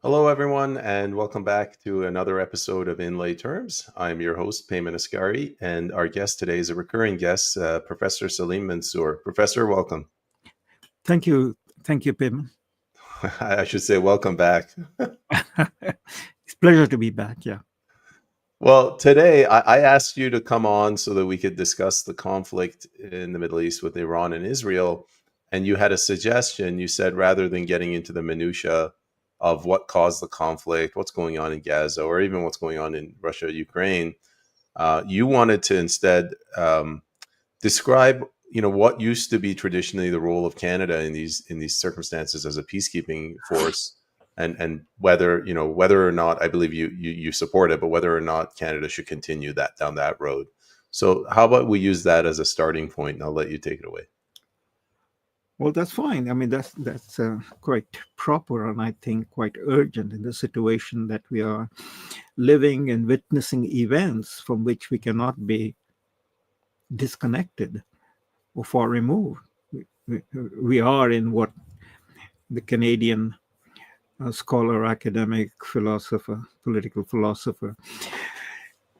Hello, everyone, and welcome back to another episode of In Lay Terms. I'm your host, Payman Asghari, and our guest today is a recurring guest, Professor Salim Mansur. Professor, welcome. Thank you. Thank you, Pim. I should say welcome back. It's a pleasure to be back. Yeah. Well, today I asked you to come on so that we could discuss the conflict in the Middle East with Iran and Israel. And you had a suggestion. You said rather than getting into the minutia of what caused the conflict, what's going on in Gaza, or even what's going on in Russia, Ukraine, you wanted to instead describe, what used to be traditionally the role of Canada in these circumstances as a peacekeeping force, and whether or not I believe you support it, but whether or not Canada should continue that down that road. So how about we use that as a starting point, and I'll let you take it away. Well, that's fine. I mean, that's quite proper, and I think quite urgent in the situation that we are living and witnessing events from which we cannot be disconnected or far removed. We are in what the Canadian scholar, academic, philosopher, political philosopher,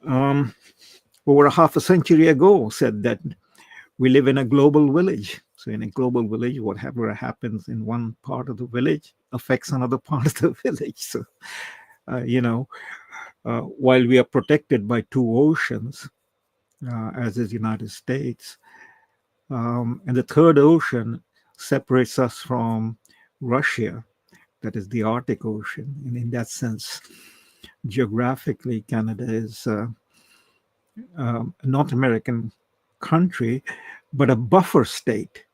over a half a century ago said that we live in a global village. So in a global village, whatever happens in one part of the village affects another part of the village. So, while we are protected by two oceans, as is the United States, and the third ocean separates us from Russia, that is the Arctic Ocean. And in that sense, geographically, Canada is a North American country, but a buffer state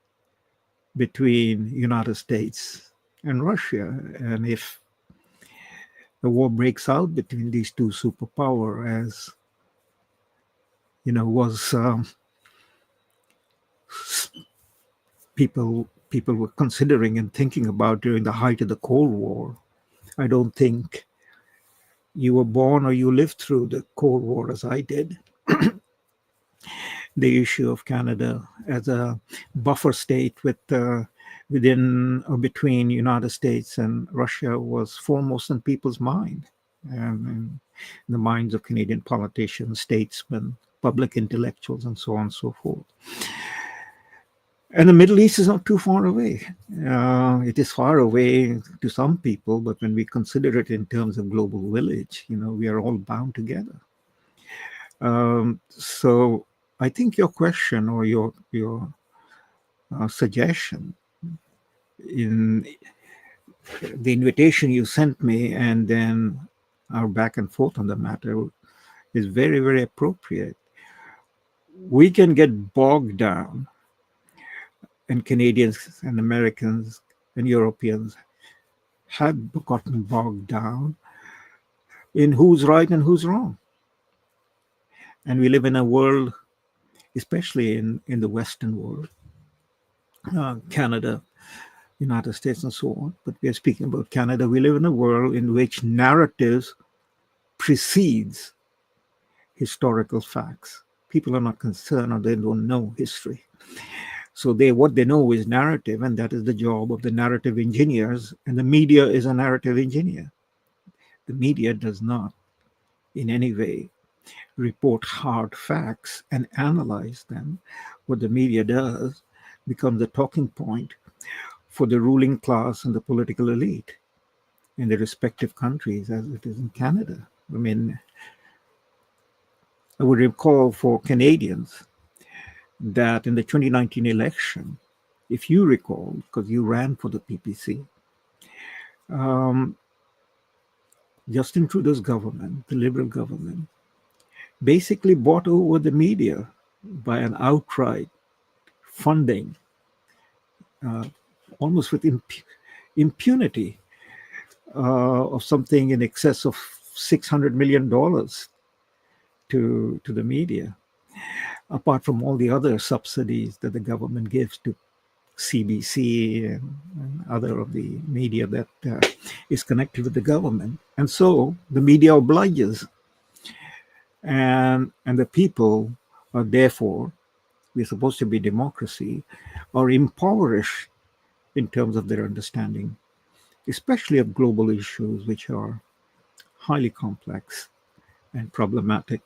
between United States and Russia. And if the war breaks out between these two superpowers, as was people were considering and thinking about during the height of the Cold War, I don't think you were born or you lived through the Cold War as I did. The issue of Canada as a buffer state within or between United States and Russia was foremost in people's mind, and in the minds of Canadian politicians, statesmen, public intellectuals, and so on and so forth. And the Middle East is not too far away. It is far away to some people, but when we consider it in terms of global village, we are all bound together. So I think your question or your suggestion in the invitation you sent me and then our back and forth on the matter is very, very appropriate. We can get bogged down, and Canadians and Americans and Europeans have gotten bogged down in who's right and who's wrong. And we live in a world, especially in the Western world, Canada, United States, and so on. But we are speaking about Canada. We live in a world in which narratives precedes historical facts. People are not concerned, or they don't know history. So what they know is narrative, and that is the job of the narrative engineers. And the media is a narrative engineer. The media does not, in any way, report hard facts and analyze them. What the media does becomes a talking point for the ruling class and the political elite in the respective countries, as it is in Canada. I mean, I would recall for Canadians that in the 2019 election, if you recall, because you ran for the PPC, Justin Trudeau's government, the Liberal government, basically bought over the media by an outright funding, almost with impunity, of something in excess of $600 million to the media, apart from all the other subsidies that the government gives to CBC and other of the media that is connected with the government. And so the media obliges. And the people are therefore, we're supposed to be democracy, are impoverished in terms of their understanding especially of global issues which are highly complex and problematic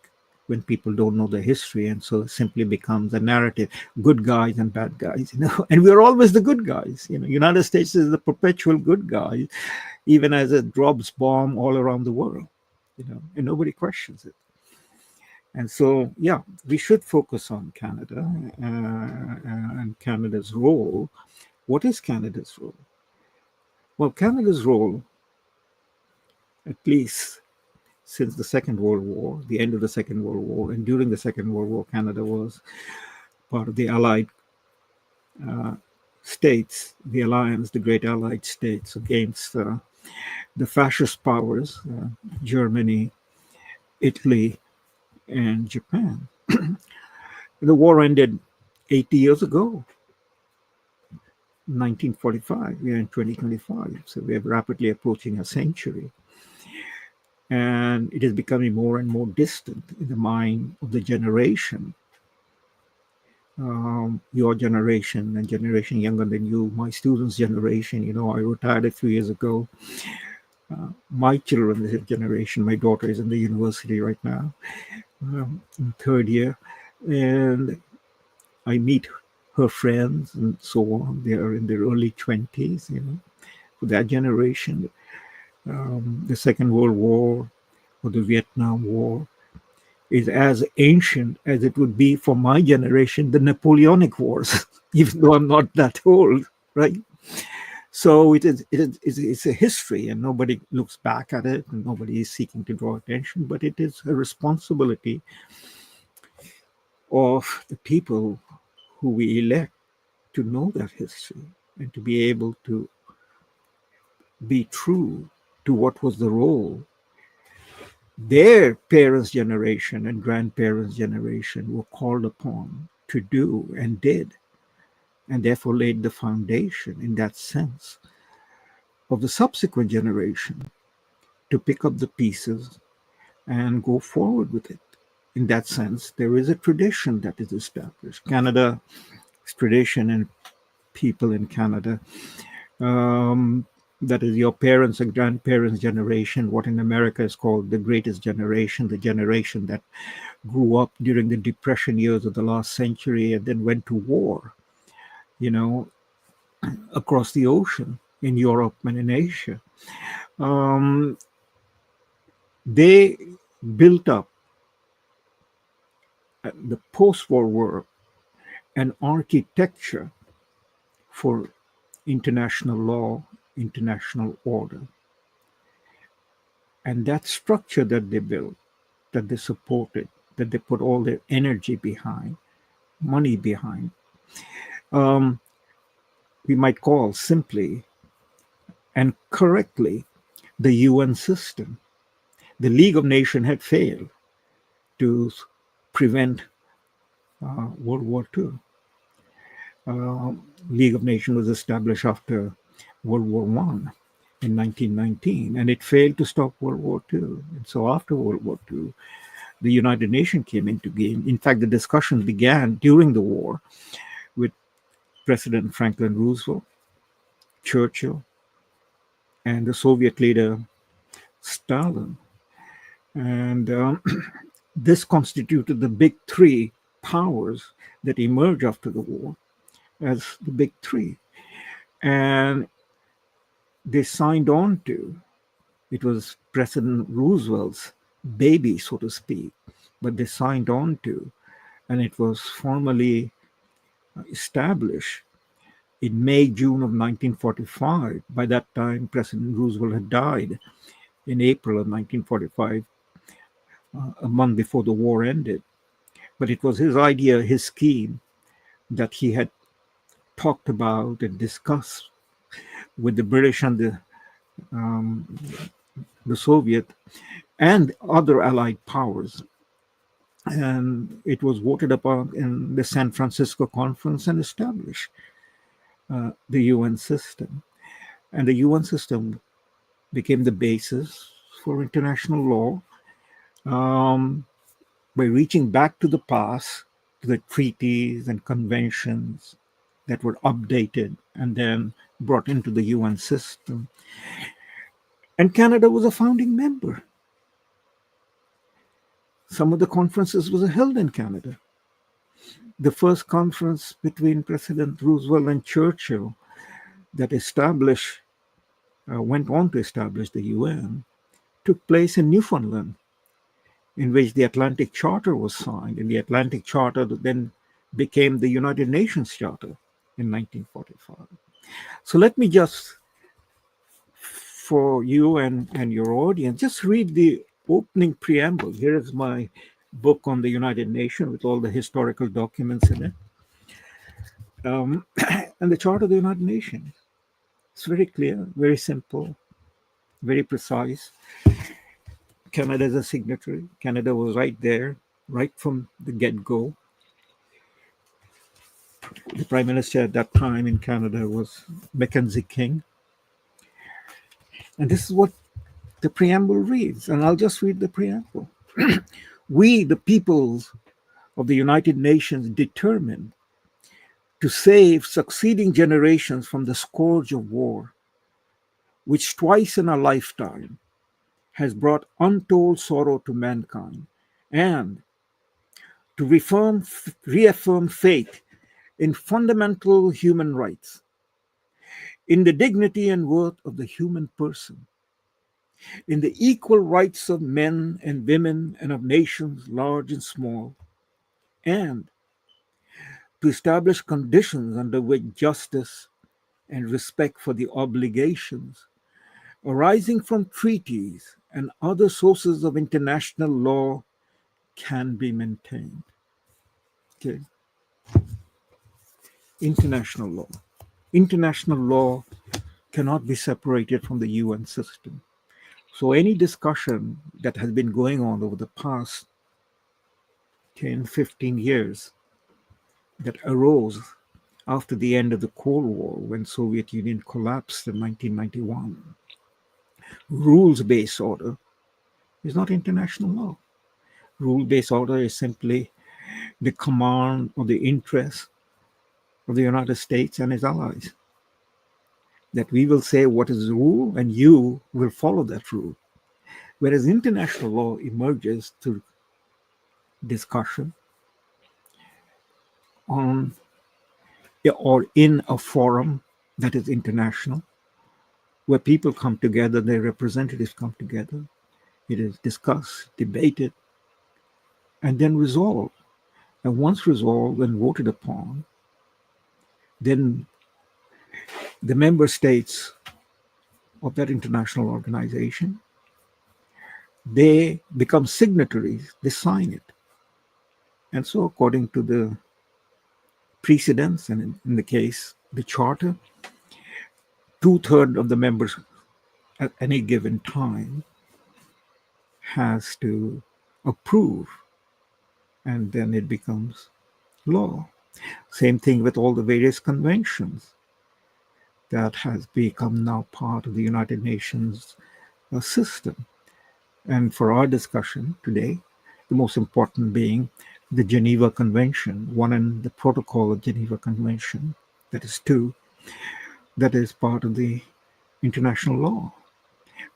when people don't know the history, and so it simply becomes a narrative, good guys and bad guys, and we're always the good guys. United States is the perpetual good guy, even as it drops bomb all around the world, and nobody questions it. And so, yeah, we should focus on Canada and Canada's role. What is Canada's role? Well, Canada's role, at least since the Second World War, the end of the Second World War, and during the Second World War, Canada was part of the Allied states, the alliance, the great Allied states against the fascist powers, Germany, Italy, and Japan. The war ended 80 years ago, 1945. We are in 2025, so we are rapidly approaching a century. And it is becoming more and more distant in the mind of the generation, your generation and generation younger than you, my students' generation. I retired a few years ago. My children, this generation, my daughter is in the university right now, in third year, and I meet her friends and so on. They are in their early 20s. For that generation, the Second World War or the Vietnam War is as ancient as it would be for my generation, the Napoleonic Wars, even though I'm not that old, right? So it's a history, and nobody looks back at it, and nobody is seeking to draw attention, but it is a responsibility of the people who we elect to know that history and to be able to be true to what was the role their parents' generation and grandparents' generation were called upon to do and did, and therefore laid the foundation in that sense of the subsequent generation to pick up the pieces and go forward with it. In that sense, there is a tradition that is established. Canada's tradition and people in Canada, that is your parents' and grandparents' generation, what in America is called the greatest generation, the generation that grew up during the Depression years of the last century and then went to war, across the ocean in Europe and in Asia. They built up the post-war world an architecture for international law, international order. And that structure that they built, that they supported, that they put all their energy behind, money behind, we might call simply and correctly the UN system. The League of Nations had failed to prevent World War II. League of Nations was established after World War I in 1919, and it failed to stop World War II. And so after World War II, the United Nations came into game. In fact, the discussions began during the war with President Franklin Roosevelt, Churchill, and the Soviet leader Stalin. And this constituted the big three powers that emerged after the war as the big three. And they signed on to, it was President Roosevelt's baby, so to speak, but they signed on to, and it was formally established in May, June of 1945. By that time, President Roosevelt had died in April of 1945, a month before the war ended. But it was his idea, his scheme, that he had talked about and discussed with the British and the Soviet and other allied powers. And it was voted upon in the San Francisco Conference and established the UN system. And the UN system became the basis for international law by reaching back to the past, to the treaties and conventions that were updated and then brought into the UN system. And Canada was a founding member. Some of the conferences were held in Canada. The first conference between President Roosevelt and Churchill that went on to establish the UN took place in Newfoundland, in which the Atlantic Charter was signed. And the Atlantic Charter then became the United Nations Charter in 1945. So let me just, for you and your audience, just read the opening preamble. Here is my book on the United Nations with all the historical documents in it. And the Charter of the United Nations. It's very clear, very simple, very precise. Canada is a signatory. Canada was right there, right from the get-go. The Prime Minister at that time in Canada was Mackenzie King. And this is what the preamble reads, and I'll just read the preamble. We, the peoples of the United Nations, determined to save succeeding generations from the scourge of war, which twice in a lifetime has brought untold sorrow to mankind, and to reaffirm faith in fundamental human rights, in the dignity and worth of the human person, in the equal rights of men and women and of nations large and small, and to establish conditions under which justice and respect for the obligations arising from treaties and other sources of international law can be maintained. Okay. International law. International law cannot be separated from the UN system. So any discussion that has been going on over the past 10, 15 years that arose after the end of the Cold War, when Soviet Union collapsed in 1991, rules-based order is not international law. Rule-based order is simply the command or the interest of the United States and its allies. That we will say what is the rule and you will follow that rule. Whereas international law emerges through discussion on or in a forum that is international, where people come together, their representatives come together. It is discussed, debated, and then resolved. And once resolved and voted upon, then the member states of that international organization, they become signatories, they sign it. And so according to the precedents, and in the case, the charter, 2/3 of the members at any given time has to approve, and then it becomes law. Same thing with all the various conventions that has become now part of the United Nations system. And for our discussion today, the most important being the Geneva Convention, one and the Protocol of Geneva Convention, that is two, that is part of the international law.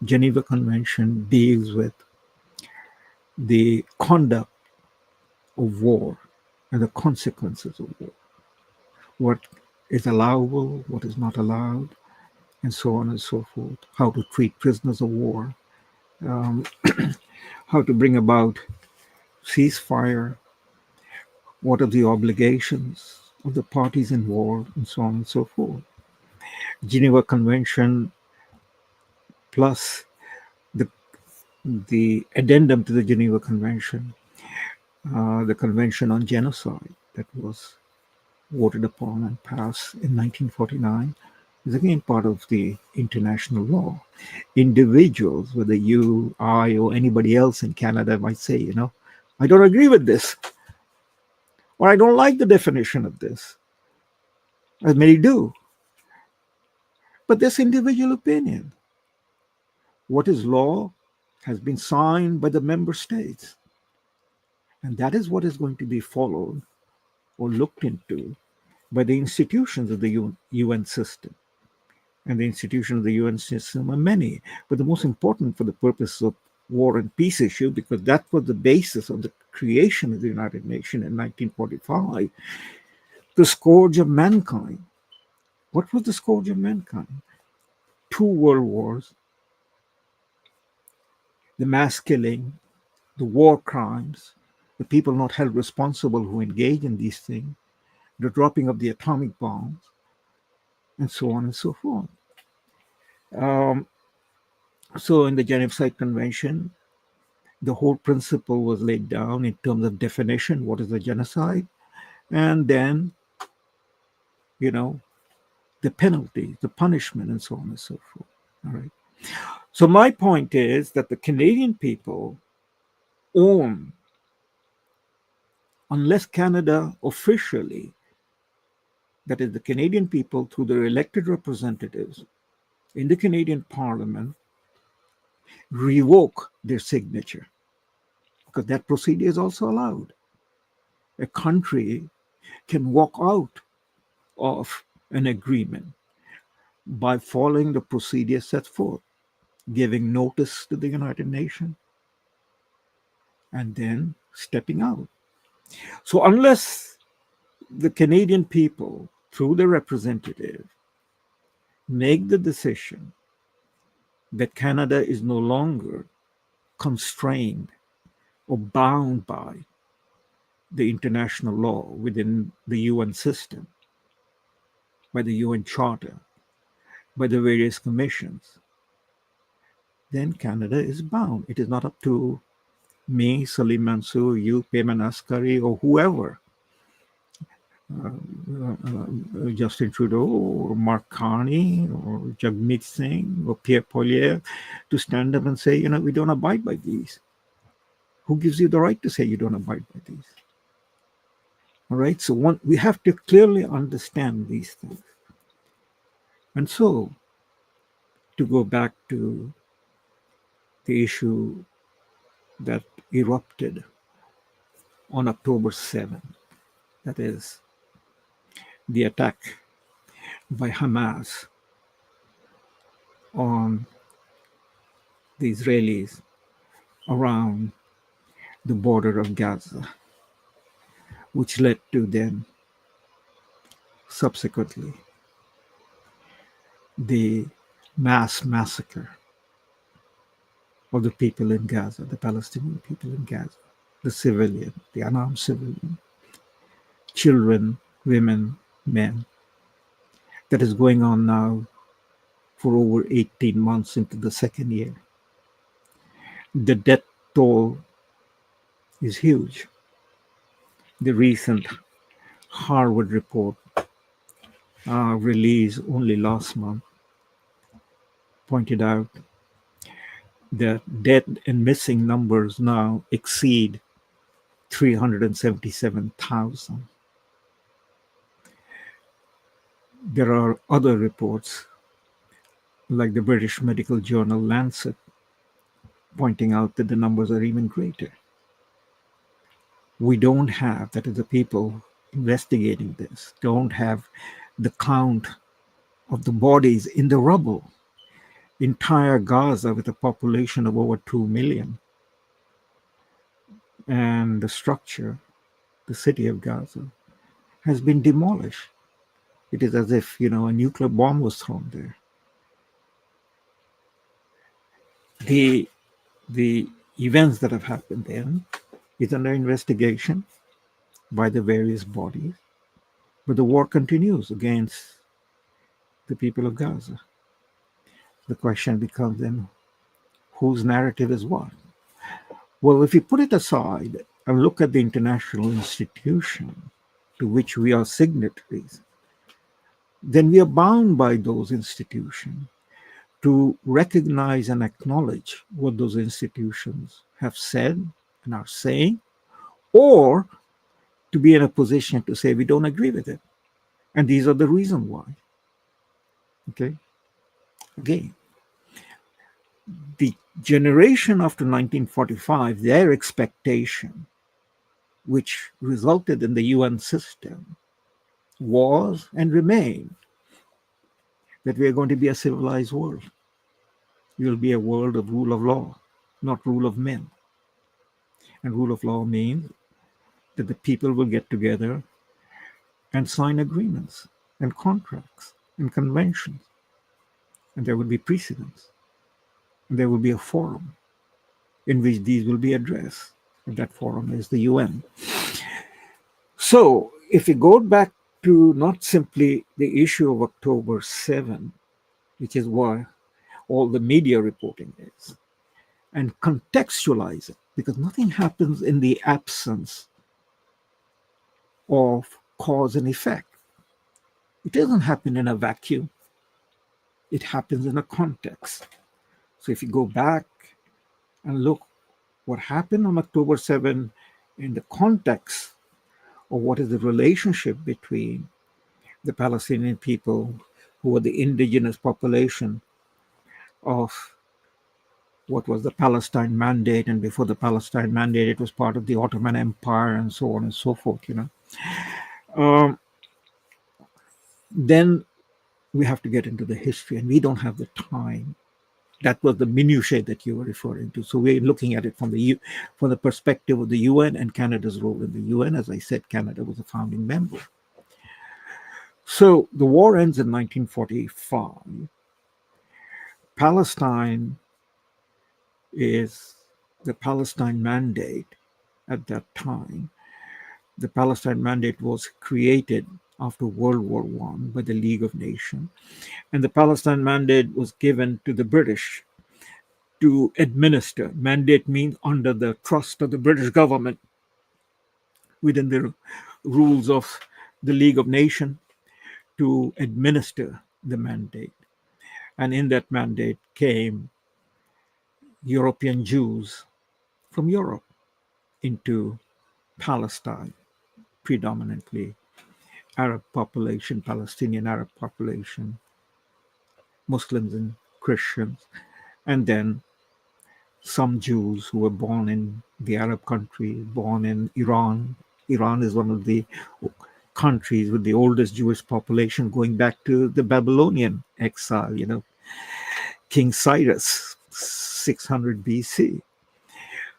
Geneva Convention deals with the conduct of war and the consequences of war. What is allowable, what is not allowed, and so on and so forth. How to treat prisoners of war, how to bring about ceasefire, what are the obligations of the parties involved, and so on and so forth. Geneva Convention plus the addendum to the Geneva Convention, the Convention on Genocide that was voted upon and passed in 1949, is again part of the international law. Individuals, whether you, I, or anybody else in Canada might say, I don't agree with this, or I don't like the definition of this, as many do. But there's individual opinion. What is law has been signed by the member states. And that is what is going to be followed or looked into by the institutions of the UN system. And the institutions of the UN system are many. But the most important for the purpose of war and peace issue, because that was the basis of the creation of the United Nations in 1945, the scourge of mankind. What was the scourge of mankind? 2 world wars, the mass killing, the war crimes, the people not held responsible who engage in these things, the dropping of the atomic bombs, and so on and so forth. So in the Genocide Convention, the whole principle was laid down in terms of definition, what is a genocide, and then, the penalty, the punishment, and so on and so forth. All right. So my point is that the Canadian people own, unless Canada officially, that is the Canadian people through their elected representatives in the Canadian Parliament, revoke their signature, because that procedure is also allowed. A country can walk out of an agreement by following the procedure set forth, giving notice to the United Nations, and then stepping out. So unless the Canadian people, through their representative, make the decision that Canada is no longer constrained or bound by the international law within the UN system, by the UN Charter, by the various commissions, then Canada is bound. It is not up to me, Salim Mansur, you, Payman Askari, or whoever, Justin Trudeau, or Mark Carney, or Jagmeet Singh, or Pierre Poilievre, to stand up and say, we don't abide by these. Who gives you the right to say you don't abide by these? All right, so we have to clearly understand these things. And so, to go back to the issue that erupted on October 7th, that is the attack by Hamas on the Israelis around the border of Gaza, which led to then subsequently the mass massacre of the people in Gaza, the Palestinian people in Gaza, the civilian, the unarmed civilian, children, women, men, that is going on now for over 18 months into the second year. The death toll is huge. The recent Harvard report released only last month pointed out that dead and missing numbers now exceed 377,000. There are other reports, like the British medical journal Lancet, pointing out that the numbers are even greater. We don't have, that is the people investigating this, don't have the count of the bodies in the rubble. Entire Gaza, with a population of over 2 million, and the structure, the city of Gaza, has been demolished. It is as if, a nuclear bomb was thrown there. The events that have happened then is under investigation by the various bodies, but the war continues against the people of Gaza. The question becomes then, whose narrative is what? Well, if you put it aside and look at the international institution to which we are signatories, then we are bound by those institutions to recognize and acknowledge what those institutions have said and are saying, or to be in a position to say we don't agree with it. And these are the reasons why. Okay? Again, the generation after 1945, their expectation, which resulted in the UN system, was and remain that we are going to be a civilized world. We will be a world of rule of law, not rule of men. And rule of law means that the people will get together and sign agreements and contracts and conventions. And there will be precedents. And there will be a forum in which these will be addressed. And that forum is the UN. So if we go back to not simply the issue of October 7, which is why all the media reporting is, and contextualize it, because nothing happens in the absence of cause and effect. It doesn't happen in a vacuum. It happens in a context. So if you go back and look what happened on October 7 in the context of what is the relationship between the Palestinian people, who were the indigenous population of what was the Palestine Mandate, and before the Palestine Mandate, it was part of the Ottoman Empire, and so on and so forth. Then we have to get into the history, and we don't have the time. That was the minutiae that you were referring to. So we're looking at it from the perspective of the UN and Canada's role in the UN. As I said, Canada was a founding member. So the war ends in 1945. Palestine is the Palestine Mandate at that time. The Palestine Mandate was created after World War I by the League of Nations. And the Palestine Mandate was given to the British to administer. Mandate means under the trust of the British government within the rules of the League of Nations to administer the mandate. And in that mandate came European Jews from Europe into Palestine, predominantly Arab population, Palestinian Arab population, Muslims and Christians, and then some Jews who were born in the Arab countries, born in Iran. Iran is one of the countries with the oldest Jewish population, going back to the Babylonian exile, King Cyrus, 600 BC.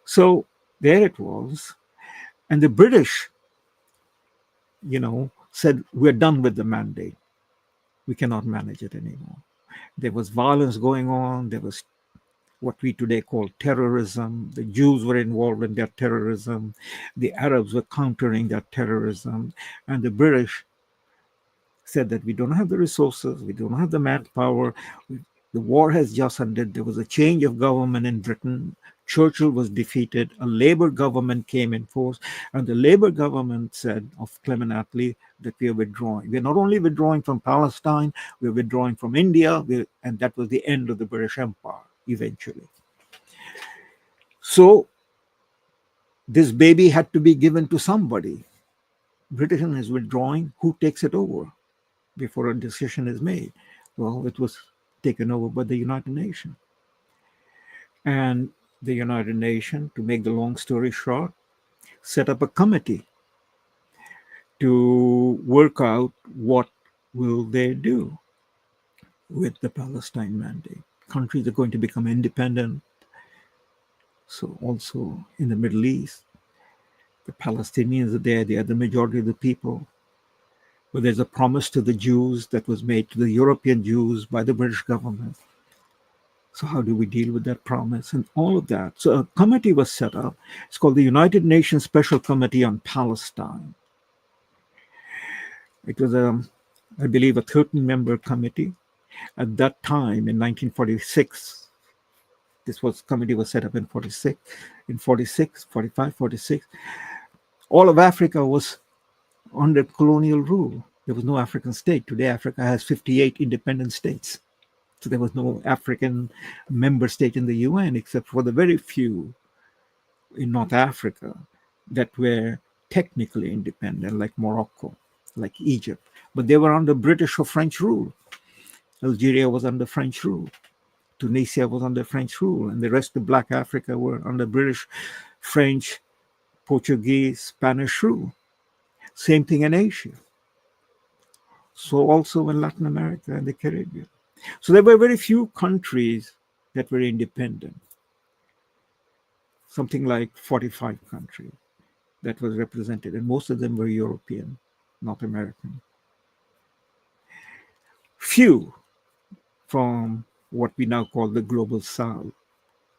So there it was. And the British, said, we're done with the mandate. We cannot manage it anymore. There was violence going on. There was what we today call terrorism. The Jews were involved in that terrorism. The Arabs were countering that terrorism. And the British said that we don't have the resources, we don't have the manpower. The war has just ended. There was a change of government in Britain. Churchill was defeated. A Labour government came in force. And the Labour government said of Clement Attlee that we are withdrawing. We're not only withdrawing from Palestine, we're withdrawing from India. And that was the end of the British Empire eventually. So this baby had to be given to somebody. Britain is withdrawing. Who takes it over before a decision is made? Well, it was taken over by the United Nations. And the United Nations, to make the long story short, set up a committee to work out what will they do with the Palestine Mandate. Countries are going to become independent. So also in the Middle East, the Palestinians are there. They are the majority of the people. But there's a promise to the Jews that was made to the European Jews by the British government. So how do we deal with that promise and all of that? So a committee was set up. It's called the United Nations Special Committee on Palestine. It was, I believe, a 13-member committee. At that time, in 1946, committee was set up in 46, 45, 46. All of Africa was under colonial rule. There was no African state. Today, Africa has 58 independent states. So there was no African member state in the UN except for the very few in North Africa that were technically independent, like Morocco, like Egypt. But they were under British or French rule. Algeria was under French rule. Tunisia was under French rule. And the rest of Black Africa were under British, French, Portuguese, Spanish rule. Same thing in Asia. So also in Latin America and the Caribbean. So there were very few countries that were independent, something like 45 countries that was represented, and most of them were European, not American. Few from what we now call the global south,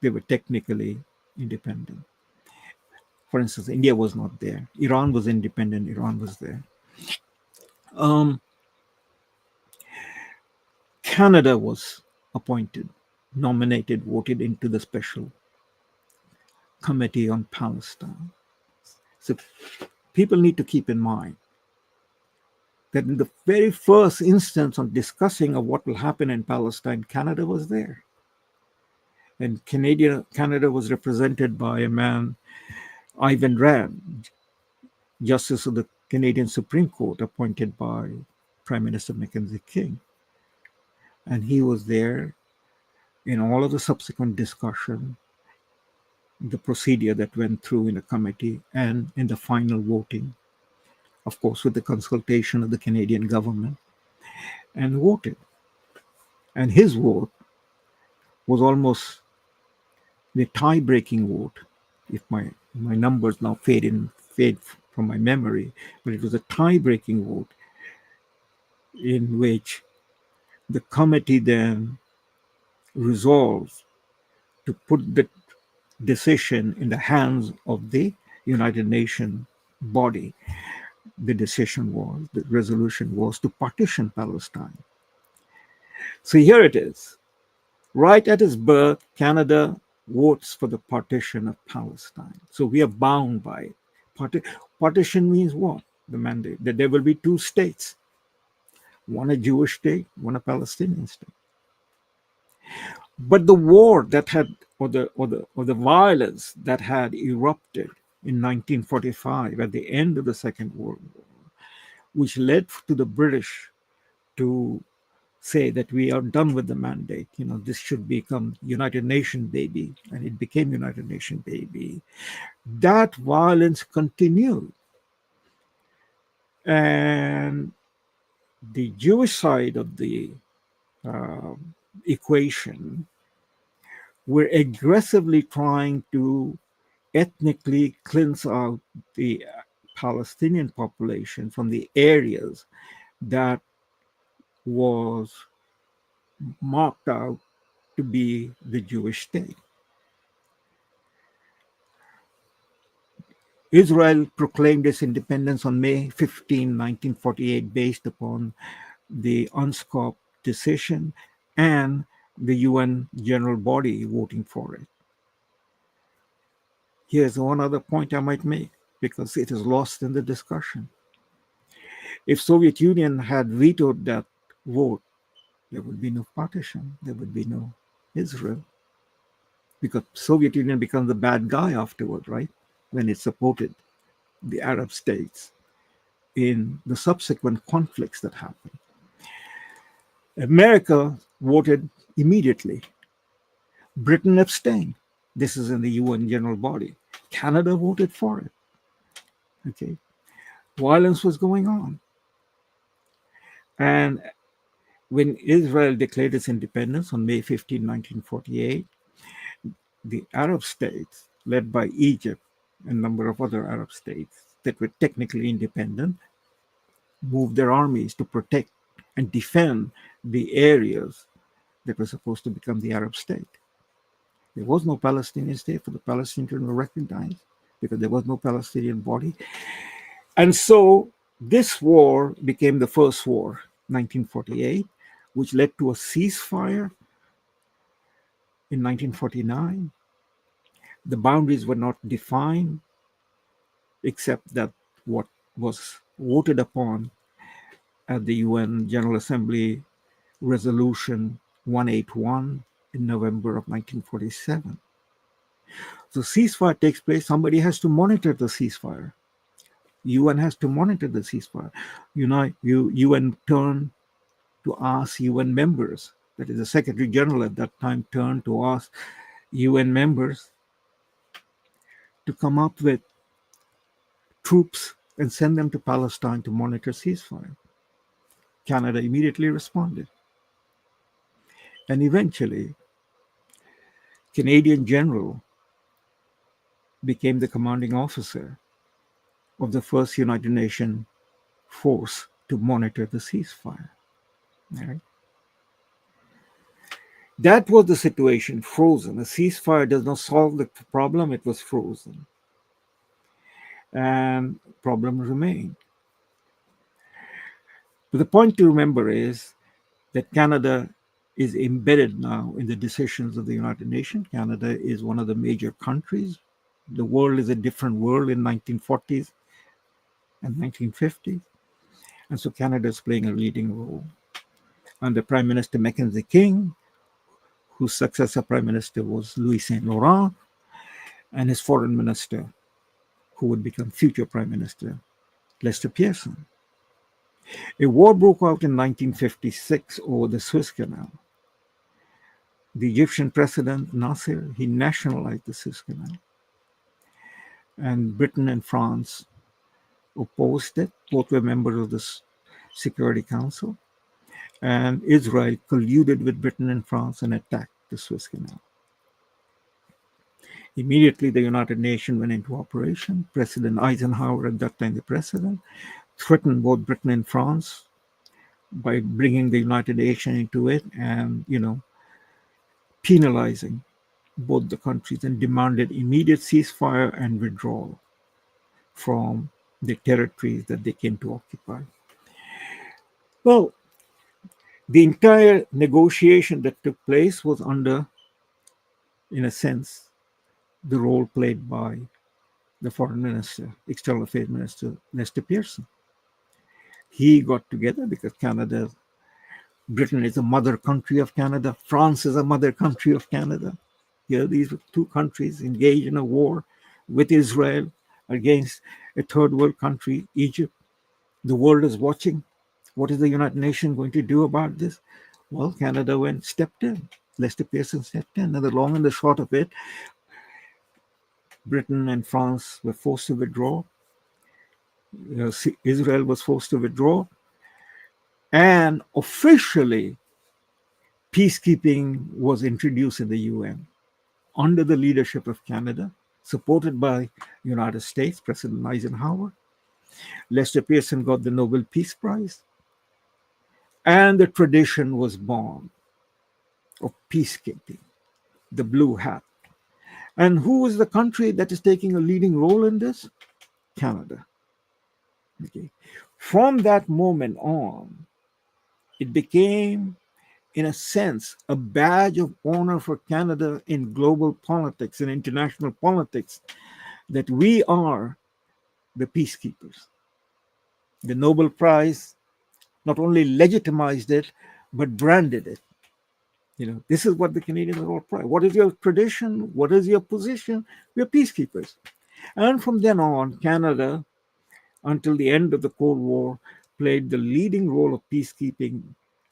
they were technically independent. For instance, India was not there. Iran was independent. Iran was there. Um, Canada was appointed, nominated, voted into the special committee on Palestine. So people need to keep in mind that in the very first instance on discussing of what will happen in Palestine, Canada was there. And Canada was represented by a man, Ivan Rand, Justice of the Canadian Supreme Court, appointed by Prime Minister Mackenzie King. And he was there in all of the subsequent discussion, the procedure that went through in the committee, and in the final voting, of course, with the consultation of the Canadian government, and voted. And his vote was almost the tie-breaking vote, if my numbers now fade from my memory, but it was a tie-breaking vote in which the committee then resolved to put the decision in the hands of the United Nations body. The resolution was to partition Palestine. So here it is. Right at its birth, Canada votes for the partition of Palestine. So we are bound by it. Partition means what? The mandate that there will be two states, one a Jewish state, one a Palestinian state. But the war that had, or the violence that had erupted in 1945 at the end of the Second World War, which led to the British to say that we are done with the mandate. This should become United Nations baby, and it became United Nations baby. That violence continued, and the Jewish side of the uh, equation were aggressively trying to ethnically cleanse out the Palestinian population from the areas that was marked out to be the Jewish state. Israel proclaimed its independence on May 15, 1948, based upon the UNSCOP decision and the UN general body voting for it. Here's one other point I might make, because it is lost in the discussion. If Soviet Union had vetoed that vote, there would be no partition, there would be no Israel, because Soviet Union becomes the bad guy afterward, right? When it supported the Arab states in the subsequent conflicts that happened. America voted immediately. Britain abstained. This is in the UN general body. Canada voted for it. Okay. Violence was going on. And when Israel declared its independence on May 15, 1948, the Arab states, led by Egypt and a number of other Arab states that were technically independent, moved their armies to protect and defend the areas that were supposed to become the Arab state. There was no Palestinian state for the Palestinians to recognize, because there was no Palestinian body. And so this war became the first war, 1948, which led to a ceasefire in 1949. The boundaries were not defined, except that what was voted upon at the UN General Assembly Resolution 181 in November of 1947. So ceasefire takes place. Somebody has to monitor the ceasefire. UN has to monitor the ceasefire. UN turned to ask UN members, that is the Secretary General at that time, turned to ask UN members to come up with troops and send them to Palestine to monitor ceasefire. Canada immediately responded. And eventually, Canadian general became the commanding officer of the first United Nations force to monitor the ceasefire. Right? That was the situation, frozen. A ceasefire does not solve the problem, it was frozen. And problems remain. But the point to remember is that Canada is embedded now in the decisions of the United Nations. Canada is one of the major countries. The world is a different world in 1940s and 1950s. And so Canada is playing a leading role. Under Prime Minister Mackenzie King, whose successor Prime Minister was Louis Saint Laurent, and his foreign minister, who would become future Prime Minister, Lester Pearson. A war broke out in 1956 over the Suez Canal. The Egyptian president Nasser, he nationalized the Suez Canal. And Britain and France opposed it. Both were members of the Security Council. And Israel colluded with Britain and France and attacked the Suez Canal. Immediately, the United Nations went into operation. President Eisenhower, at that time the president, threatened both Britain and France by bringing the United Nations into it and, penalizing both the countries, and demanded immediate ceasefire and withdrawal from the territories that they came to occupy. Well, the entire negotiation that took place was under, in a sense, the role played by the foreign minister, external affairs minister, Lester Pearson. He got together because Britain is a mother country of Canada. France is a mother country of Canada. These two countries engaged in a war with Israel against a third world country, Egypt. The world is watching. What is the United Nations going to do about this? Well, Canada stepped in. Lester Pearson stepped in. And the long and the short of it, Britain and France were forced to withdraw. Israel was forced to withdraw. And officially, peacekeeping was introduced in the UN under the leadership of Canada, supported by the United States, President Eisenhower. Lester Pearson got the Nobel Peace Prize. And the tradition was born of peacekeeping, the blue hat. And who is the country that is taking a leading role in this? Canada. Okay. From that moment on, it became, in a sense, a badge of honor for Canada in global politics and international politics that we are the peacekeepers. The Nobel Prize not only legitimized it, but branded it. This is what the Canadians are all proud. What is your tradition? What is your position? We're peacekeepers. And from then on, Canada, until the end of the Cold War, played the leading role of peacekeeping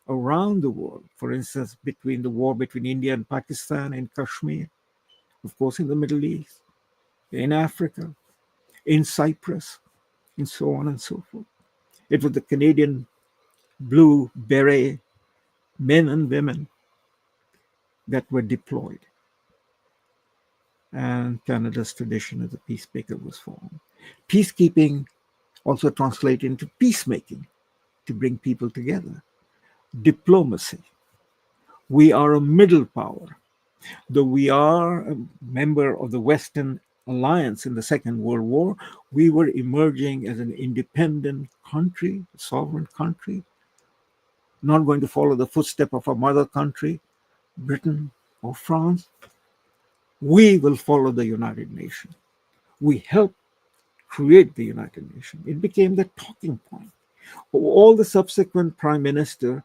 around the world. For instance, between the war between India and Pakistan in Kashmir, of course, in the Middle East, in Africa, in Cyprus, and so on and so forth. It was the Canadian blue beret men and women that were deployed. And Canada's tradition as a peacemaker was formed. Peacekeeping also translates into peacemaking, to bring people together. Diplomacy. We are a middle power. Though we are a member of the Western Alliance in the Second World War, we were emerging as an independent country, a sovereign country, not going to follow the footsteps of our mother country, Britain or France. We will follow the United Nations. We helped create the United Nations. It became the talking point of all the subsequent prime ministers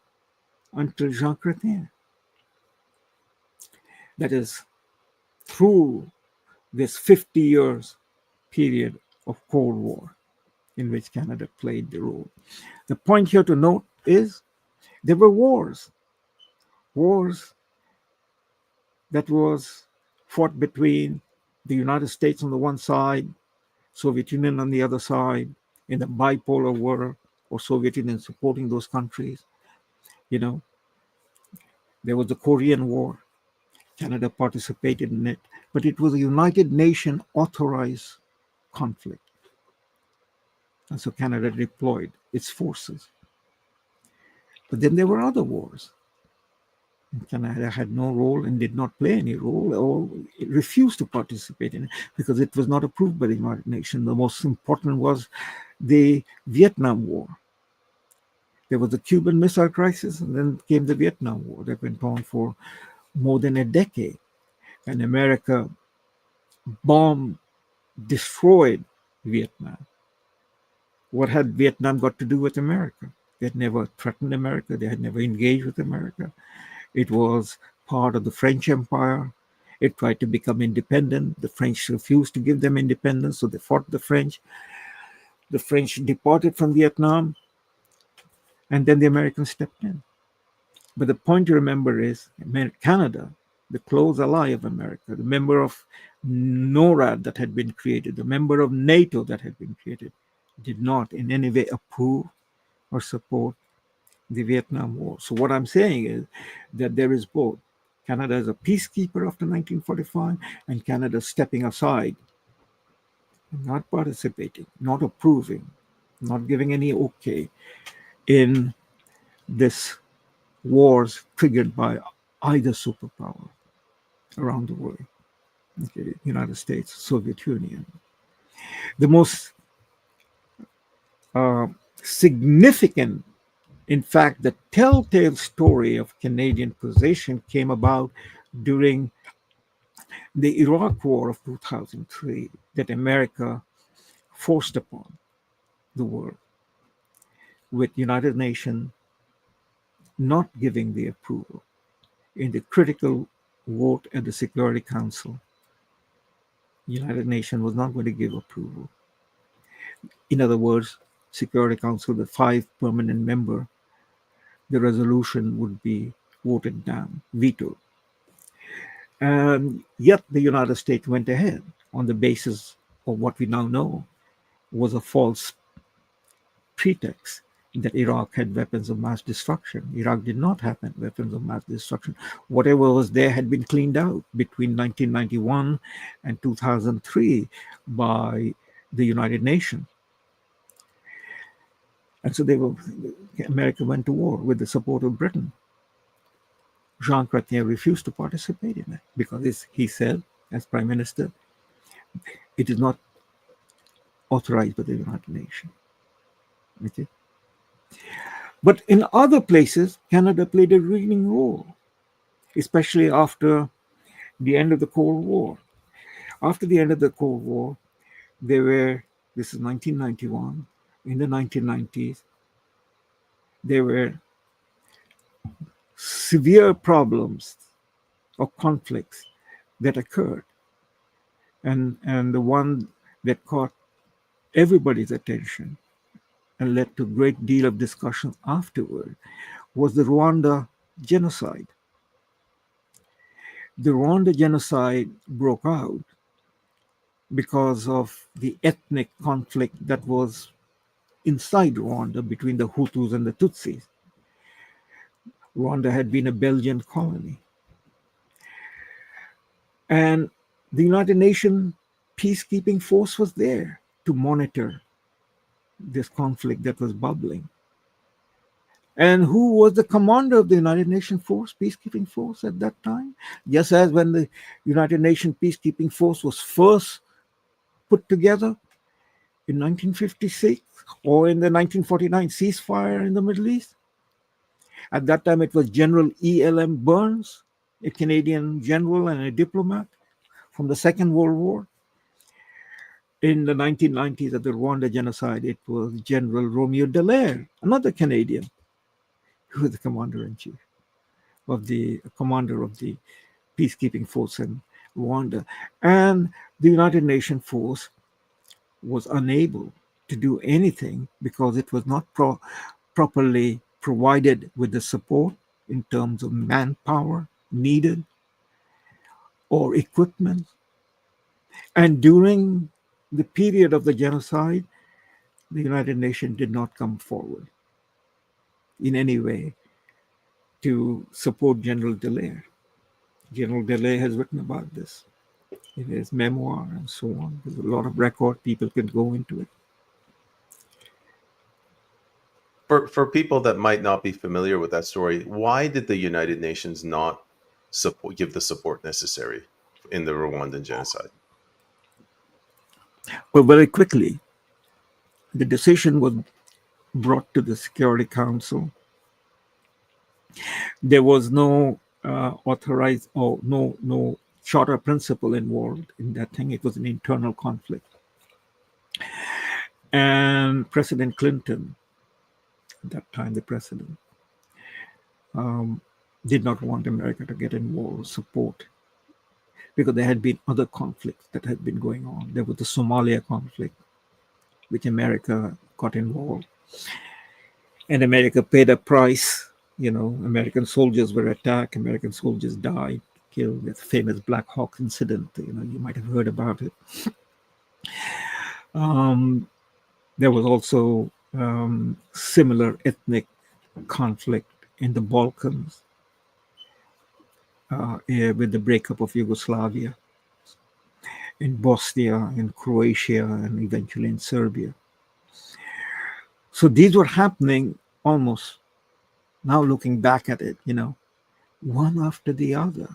until Jean Chrétien. That is, through this 50 years period of Cold War in which Canada played the role. The point here to note is there were wars that was fought between the United States on the one side, Soviet Union on the other side, in the bipolar world, or Soviet Union supporting those countries. You know, there was the Korean War. Canada participated in it, but it was a United Nations authorized conflict. And so Canada deployed its forces. But then there were other wars. And Canada had no role and did not play any role, or it refused to participate in it because it was not approved by the United Nations. The most important was the Vietnam War. There was the Cuban Missile Crisis, and then came the Vietnam War that went on for more than a decade. And America bombed, destroyed Vietnam. What had Vietnam got to do with America? They had never threatened America. They had never engaged with America. It was part of the French Empire. It tried to become independent. The French refused to give them independence, so they fought the French. The French departed from Vietnam, and then the Americans stepped in. But the point to remember is Canada, the close ally of America, the member of NORAD that had been created, the member of NATO that had been created, did not in any way approve or support the Vietnam War. So what I'm saying is that there is both. Canada is a peacekeeper after 1945, and Canada stepping aside, not participating, not approving, not giving any okay in this wars triggered by either superpower around the world. Okay, United States, Soviet Union. The most significant, in fact, the telltale story of Canadian position came about during the Iraq War of 2003 that America forced upon the world, with United Nations not giving the approval in the critical vote at the Security Council. United Nations was not going to give approval. In other words, Security Council, the 5 permanent member, the resolution would be voted down, vetoed. And yet the United States went ahead on the basis of what we now know was a false pretext that Iraq had weapons of mass destruction. Iraq did not have weapons of mass destruction. Whatever was there had been cleaned out between 1991 and 2003 by the United Nations. And so America went to war with the support of Britain. Jean Chrétien refused to participate in it because he said, as Prime Minister, it is not authorized by the United Nations. Okay? But in other places, Canada played a leading role, especially after the end of the Cold War. After the end of the Cold War, this is 1991, in the 1990s, there were severe problems or conflicts that occurred. And the one that caught everybody's attention and led to a great deal of discussion afterward was the Rwanda genocide. The Rwanda genocide broke out because of the ethnic conflict that was inside Rwanda between the Hutus and the Tutsis. Rwanda had been a Belgian colony. And the United Nations peacekeeping force was there to monitor this conflict that was bubbling. And who was the commander of the United Nations force, peacekeeping force at that time? Just as when the United Nations peacekeeping force was first put together in 1956 or in the 1949 ceasefire in the Middle East. At that time, it was General E.L.M. Burns, a Canadian general and a diplomat from the Second World War. In the 1990s, at the Rwanda genocide, it was General Romeo Dallaire, another Canadian, who was the commander-in-chief of the peacekeeping force in Rwanda. And the United Nations force was unable to do anything because it was not properly provided with the support in terms of manpower needed or equipment. And during the period of the genocide, the United Nations did not come forward in any way to support General Dallaire. General Dallaire has written about this in his memoir and so on. There's a lot of record, people can go into it. For people that might not be familiar with that story, why did the United Nations not give the support necessary in the Rwandan genocide? But very quickly, the decision was brought to the Security Council. There was no authorized or no charter principle involved in that thing. It was an internal conflict. And President Clinton, at that time the president, did not want America to get involved, support, because there had been other conflicts that had been going on. There was the Somalia conflict, which America got involved. And America paid a price. American soldiers were attacked, American soldiers died, killed. The famous Black Hawk incident, you might have heard about it. There was also similar ethnic conflict in the Balkans with the breakup of Yugoslavia, in Bosnia, in Croatia, and eventually in Serbia. So these were happening almost, now looking back at it, one after the other.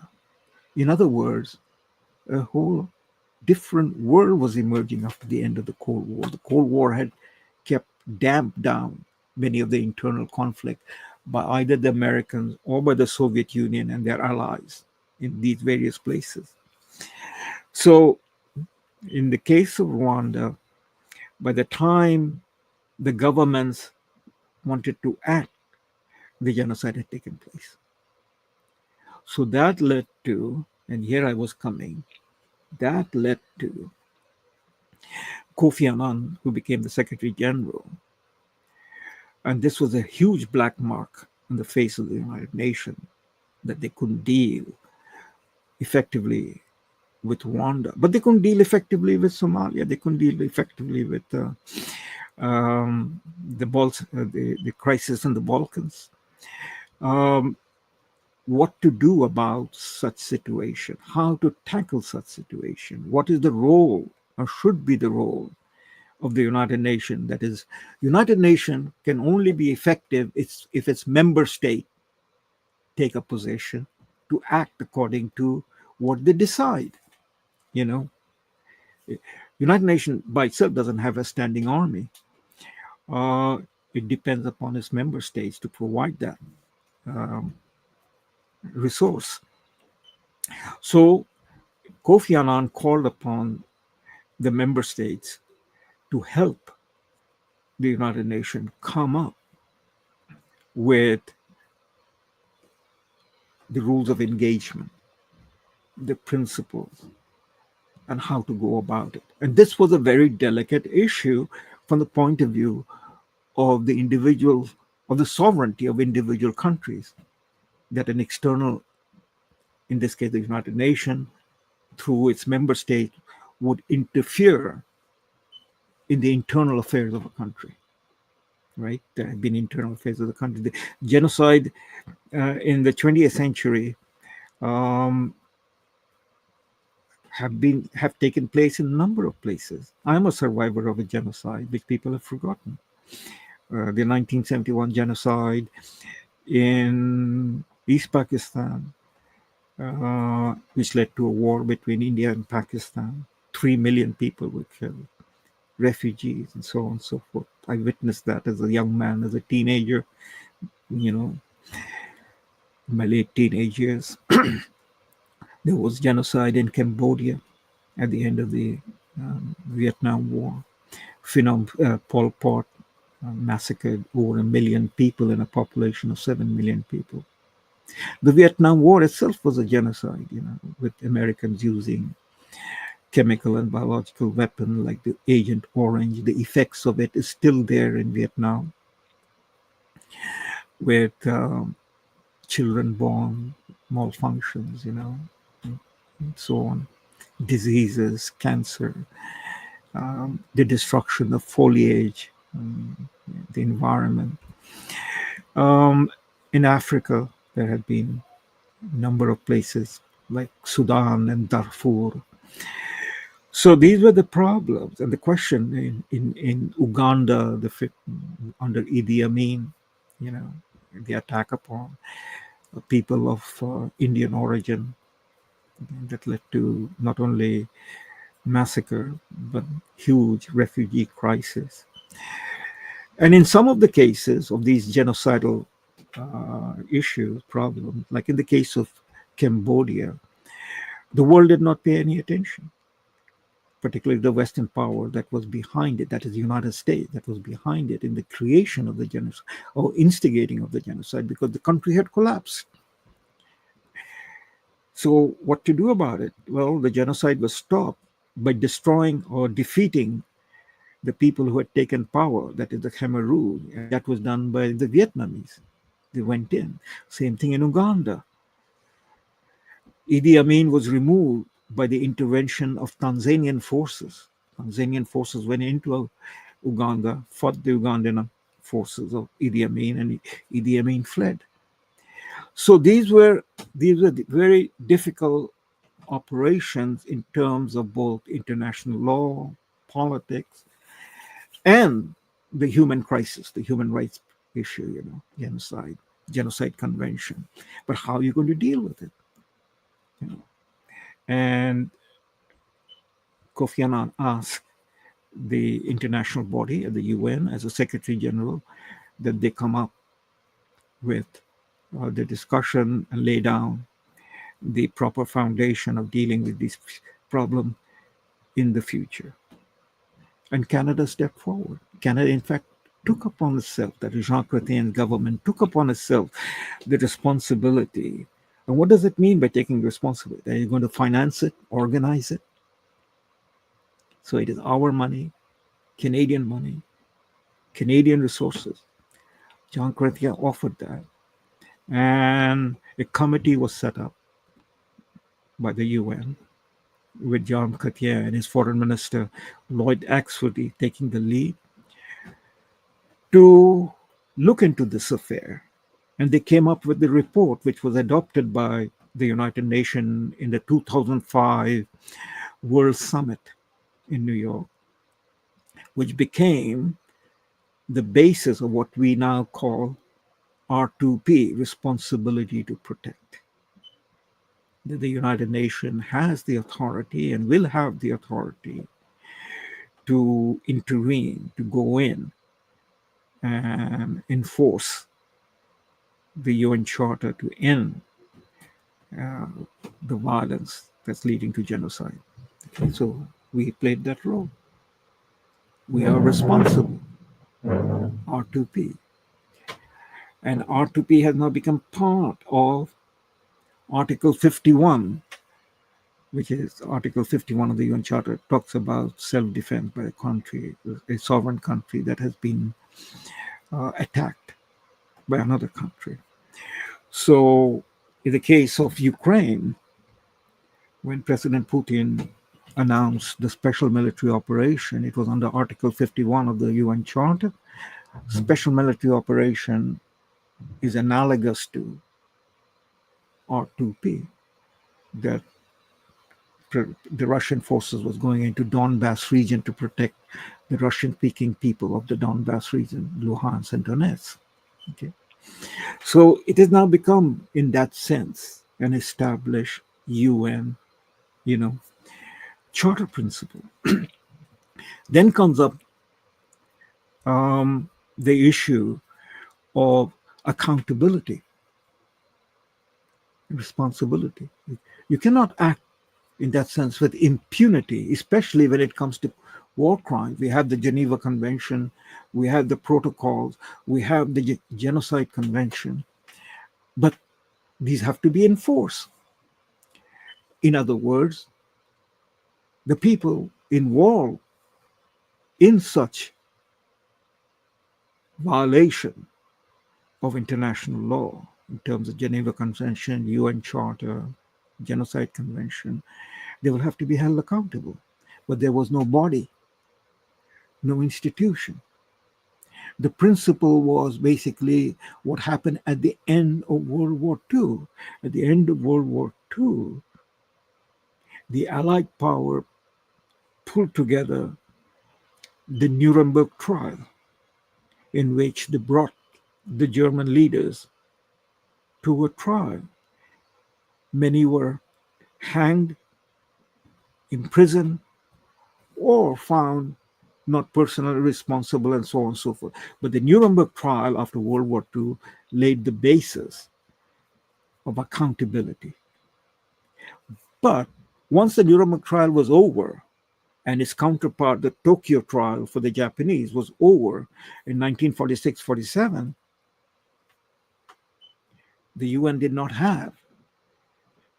In other words, a whole different world was emerging after the end of the Cold War. The Cold War had kept damped down many of the internal conflict by either the Americans or by the Soviet Union and their allies in these various places. So in the case of Rwanda, by the time the governments wanted to act, the genocide had taken place. So that led to, and here I was coming, that led to Kofi Annan, who became the Secretary General. And this was a huge black mark on the face of the United Nations, that they couldn't deal effectively with Rwanda. But they couldn't deal effectively with Somalia. They couldn't deal effectively with the crisis in the Balkans. What to do about such situation, how to tackle such situation, what is the role or should be the role of the United Nations. That is, United Nations can only be effective if its member state take a position to act according to what they decide. United Nations by itself doesn't have a standing army. It depends upon its member states to provide that resource. So Kofi Annan called upon the member states to help the United Nations come up with the rules of engagement, the principles, and how to go about it. And this was a very delicate issue from the point of view of the individual, of the sovereignty of individual countries, that an external, in this case the United Nations, through its member state, would interfere in the internal affairs of a country. Right? There have been internal affairs of the country. The genocide in the 20th century have taken place in a number of places. I'm a survivor of a genocide, which people have forgotten. The 1971 genocide in East Pakistan, which led to a war between India and Pakistan. 3 million people were killed, refugees, and so on and so forth. I witnessed that as a young man, as a teenager, in my late teenage years. There was genocide in Cambodia at the end of the Vietnam War. Pol Pot massacred over 1 million people in a population of 7 million people. The Vietnam War itself was a genocide, with Americans using chemical and biological weapons like the Agent Orange. The effects of it is still there in Vietnam, with children born, malfunctions, and so on, diseases, cancer, the destruction of foliage, the environment. Um, in Africa, there have been a number of places like Sudan and Darfur. So these were the problems. And the question in Uganda, under Idi Amin, you know, the attack upon people of Indian origin that led to not only massacre but huge refugee crisis. And in some of the cases of these genocidal issues, problems, like in the case of Cambodia, the world did not pay any attention, particularly the Western power that was behind it, that is the United States, that was behind it in the creation of the genocide or instigating of the genocide, because the country had collapsed. So, what to do about it? Well, the genocide was stopped by destroying or defeating the people who had taken power, that is the Khmer Rouge, and that was done by the Vietnamese. They went in. Same thing in Uganda. Idi Amin was removed by the intervention of Tanzanian forces. Tanzanian forces went into Uganda, fought the Ugandan forces of Idi Amin, and Idi Amin fled. So these were very difficult operations in terms of both international law, politics, and the human crisis, the human rights issue, genocide convention. But how are you going to deal with it? You know? And Kofi Annan asked the international body at the UN as a Secretary General that they come up with the discussion and lay down the proper foundation of dealing with this problem in the future. And Canada stepped forward. Canada, in fact, took upon itself, that Jean Chrétien's government took upon itself the responsibility. And what does it mean by taking responsibility? Are you going to finance it, organize it? So it is our money, Canadian resources. Jean Chrétien offered that. And a committee was set up by the UN with Jean Chrétien and his foreign minister, Lloyd Axworthy, taking the lead to look into this affair. And they came up with the report, which was adopted by the United Nations in the 2005 World Summit in New York, which became the basis of what we now call R2P, responsibility to protect. The United Nations has the authority and will have the authority to intervene, to go in and enforce the UN Charter to end the violence that's leading to genocide. Okay, so we played that role. We are responsible, R2P. And R2P has now become part of Article 51, which is Article 51 of the UN Charter, talks about self-defense by a country, a sovereign country that has been attacked by another country. So in the case of Ukraine, when President Putin announced the special military operation, it was under Article 51 of the UN Charter. Special military operation is analogous to R2P, that the Russian forces was going into Donbass region to protect the Russian-speaking people of the Donbass region, Luhansk and Donetsk. Okay, so it has now become, in that sense, an established UN, charter principle. Then comes up the issue of accountability, responsibility. You cannot act in that sense with impunity, especially when it comes to war crimes. We have the Geneva Convention, we have the protocols, we have the Genocide Convention, but these have to be enforced. In other words, the people involved in such violation of international law, in terms of Geneva Convention, UN Charter, Genocide Convention, they will have to be held accountable. But there was no body, no institution The principle was basically what happened at the end of World War II. At the end of World War II, the Allied power pulled together the Nuremberg trial, in which they brought the German leaders to a trial. Many were hanged, imprisoned, or found not personally responsible, and so on and so forth. But the Nuremberg trial after World War II laid the basis of accountability. But once the Nuremberg trial was over, and its counterpart, the Tokyo trial for the Japanese, was over in 1946-47, the UN did not have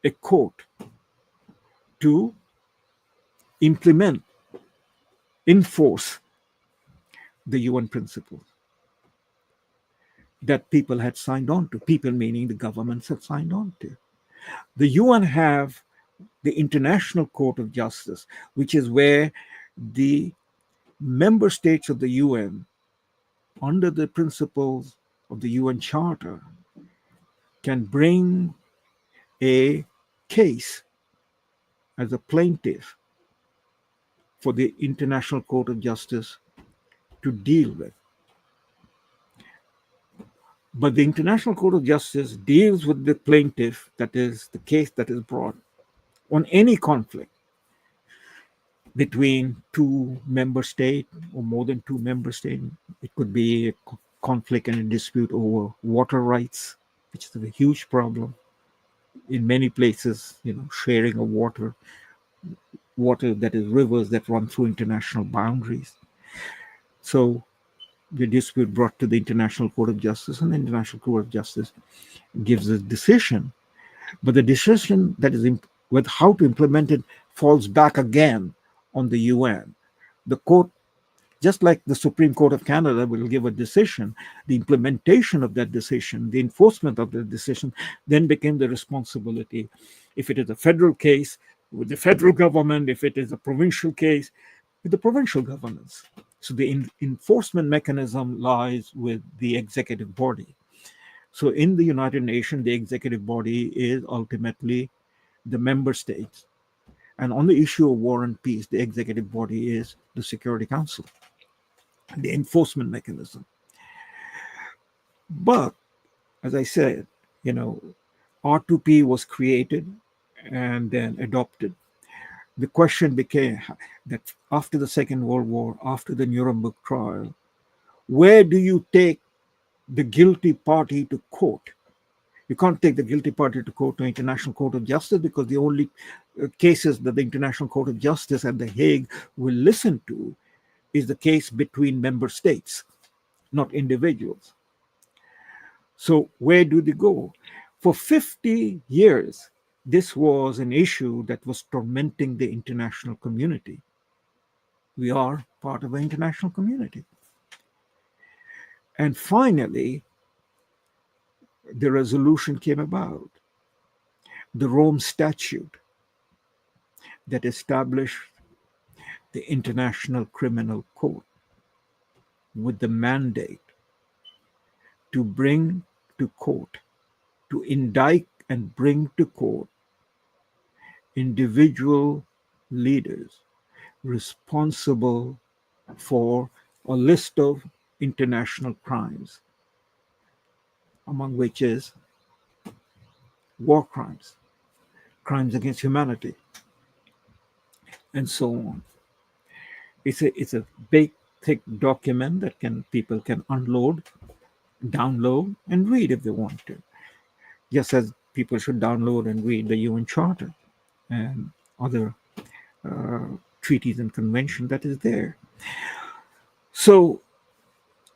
a court to implement, enforce the UN principles that people had signed on to. People meaning the governments had signed on to. The UN have the International Court of Justice, which is where the member states of the UN, under the principles of the UN Charter, can bring a case as a plaintiff for the International Court of Justice to deal with. But the International Court of Justice deals with the plaintiff, that is the case that is brought on any conflict between two member states or more than two member states. It could be a conflict and a dispute over water rights, which is a huge problem in many places, sharing of water that is rivers that run through international boundaries. So the dispute brought to the International Court of Justice, and the International Court of Justice gives a decision. But the decision that is with how to implement it falls back again on the UN. The court, just like the Supreme Court of Canada will give a decision, the implementation of that decision, the enforcement of the decision, then became the responsibility. If it is a federal case, with the federal government; if it is a provincial case, with the provincial governments. So the enforcement mechanism lies with the executive body. So in the United Nations, the executive body is ultimately the member states. And on the issue of war and peace, the executive body is the Security Council, the enforcement mechanism. But as I said, R2P was created and then adopted. The question became that after the Second World War, after the Nuremberg trial, where do you take the guilty party to court? You can't take the guilty party to court to International Court of Justice, because the only cases that the International Court of Justice at The Hague will listen to is the case between member states, not individuals. So where do they go? For 50 years, this was an issue that was tormenting the international community. We are part of the international community. And finally, the resolution came about. The Rome Statute that established the International Criminal Court with the mandate to bring to court, to indict and bring to court individual leaders responsible for a list of international crimes, among which is war crimes, crimes against humanity, and so on. It's a big, thick document that people can unload, download, and read if they want to. Just as people should download and read the UN Charter and other treaties and conventions that is there. So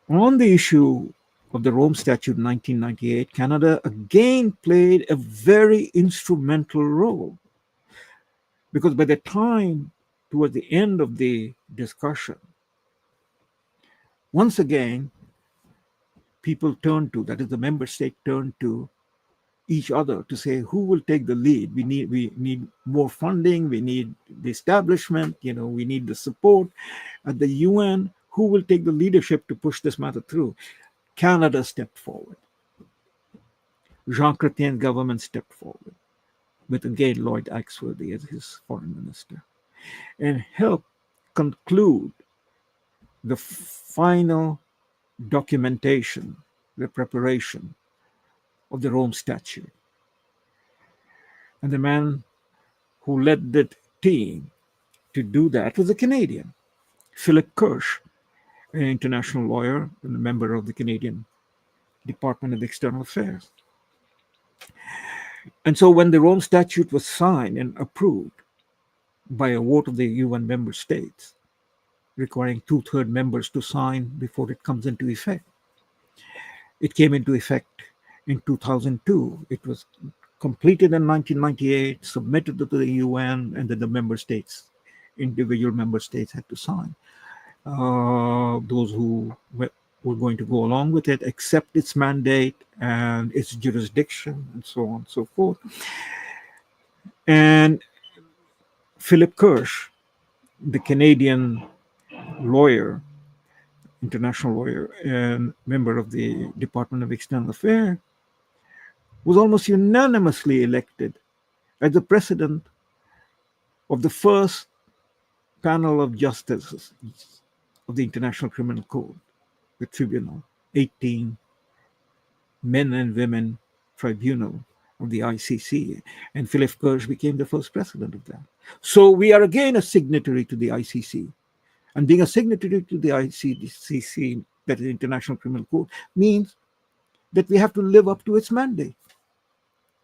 on the issue of the Rome Statute in 1998, Canada again played a very instrumental role, because by the time towards the end of the discussion, once again, people turned to, that is the member state turned to each other to say, who will take the lead? We need more funding, we need the establishment, we need the support. At the UN, Who will take the leadership to push this matter through? Canada stepped forward. Jean Chrétien's government stepped forward with again Lloyd Axworthy as his foreign minister and helped conclude the final documentation, the preparation of the Rome Statute. And the man who led the team to do that was a Canadian, Philip Kirsch, an international lawyer and a member of the Canadian Department of External Affairs. And so when the Rome Statute was signed and approved by a vote of the UN member states, requiring 2/3 members to sign before it comes into effect, it came into effect in 2002. It was completed in 1998, submitted to the UN, and then the member states, individual member states, had to sign. Those who were going to go along with it, accept its mandate and its jurisdiction, and so on and so forth. And Philip Kirsch, the Canadian lawyer, international lawyer, and member of the Department of External Affairs, was almost unanimously elected as the president of the first panel of justices of the International Criminal Court, the tribunal, 18 men and women tribunal of the ICC. And Philip Kirsch became the first president of that. So we are again a signatory to the ICC. And being a signatory to the ICC, that is the International Criminal Court, means that we have to live up to its mandate.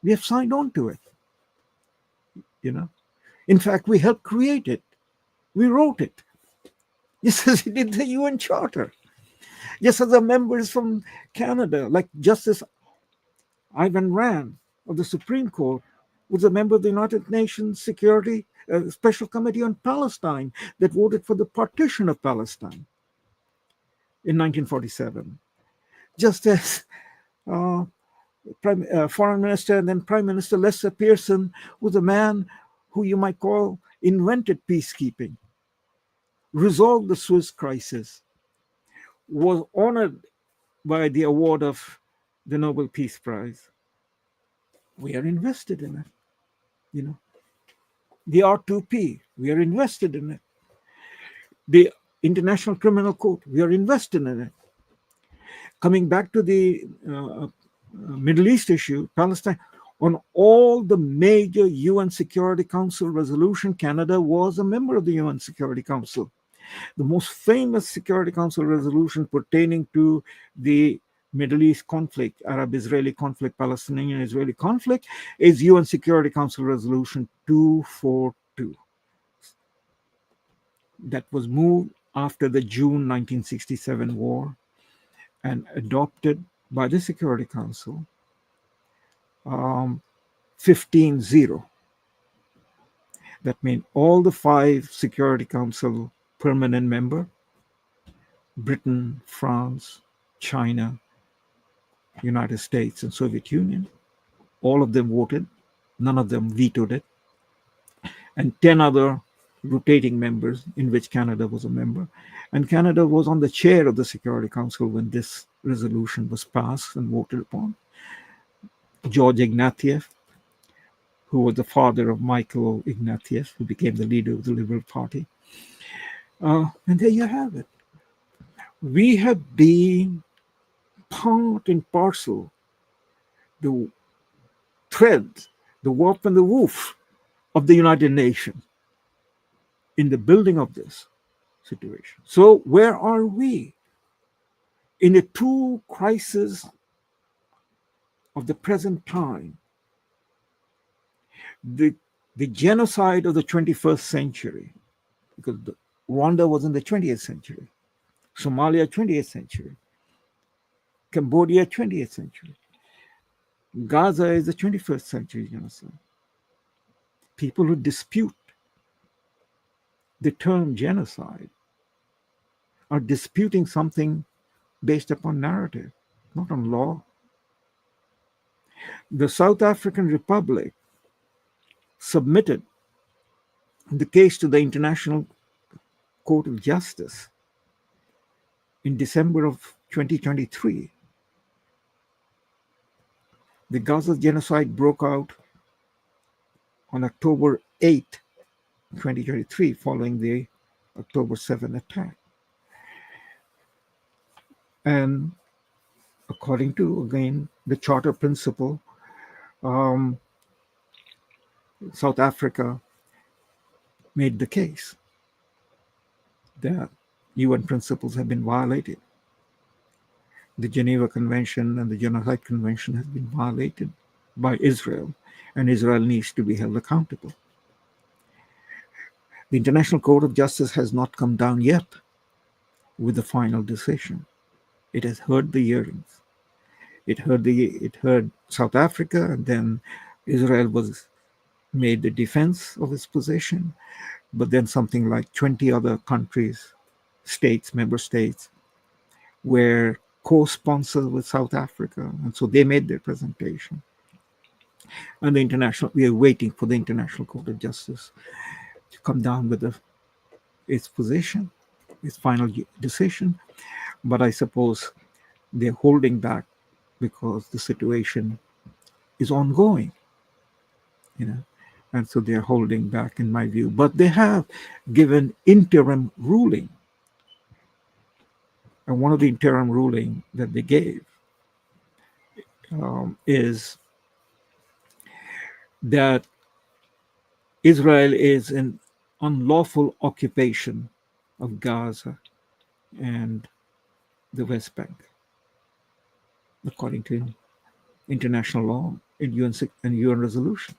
We have signed on to it. In fact, we helped create it. We wrote it. Just as we did the UN Charter. Just as the members from Canada, like Justice Ivan Rand of the Supreme Court, was a member of the United Nations Security Special Committee on Palestine that voted for the partition of Palestine in 1947. Just as Foreign Minister and then Prime Minister Lester Pearson was a man who you might call invented peacekeeping, resolved the Suez crisis, was honored by the award of the Nobel Peace Prize. We are invested in it. The R2P, we are invested in it. The International Criminal Court, we are invested in it. Coming back to the Middle East issue, Palestine, on all the major UN Security Council resolution, Canada was a member of the UN Security Council. The most famous Security Council resolution pertaining to the Middle East conflict, Arab-Israeli conflict, Palestinian-Israeli conflict, is UN Security Council Resolution 242. That was moved after the June 1967 war and adopted by the Security Council 15-0. That means all the 5 Security Council permanent member, Britain, France, China, United States, and Soviet Union, all of them voted. None of them vetoed it. And 10 other rotating members, in which Canada was a member. And Canada was on the chair of the Security Council when this resolution was passed and voted upon. George Ignatieff, who was the father of Michael Ignatieff, who became the leader of the Liberal Party. And there you have it. We have been part and parcel, the thread, the warp and the woof of the United Nations in the building of this situation. So where are we? In the 2 crises of the present time, the genocide of the 21st century, because Rwanda was in the 20th century, Somalia 20th century, Cambodia 20th century, Gaza is the 21st century genocide. People who dispute the term genocide are disputing something based upon narrative, not on law. The South African Republic submitted the case to the International Court of Justice in December of 2023, the Gaza genocide broke out on October 8, 2023, following the October 7 attack. And according to, again, the Charter Principle, South Africa made the case that UN principles have been violated. The Geneva Convention and the Genocide Convention has been violated by Israel, and Israel needs to be held accountable. The International Court of Justice has not come down yet with the final decision. It has heard the hearings. It heard South Africa, and then Israel was made the defense of its position, but then something like 20 other countries, states, member states, were co-sponsored with South Africa, and so they made their presentation. And we are waiting for the International Court of Justice to come down with its position, its final decision. But I suppose they're holding back because the situation is ongoing, and so they're holding back, in my view. But they have given interim ruling, and one of the interim ruling that they gave is that Israel is in unlawful occupation of Gaza and the West Bank, according to international law and UN resolution,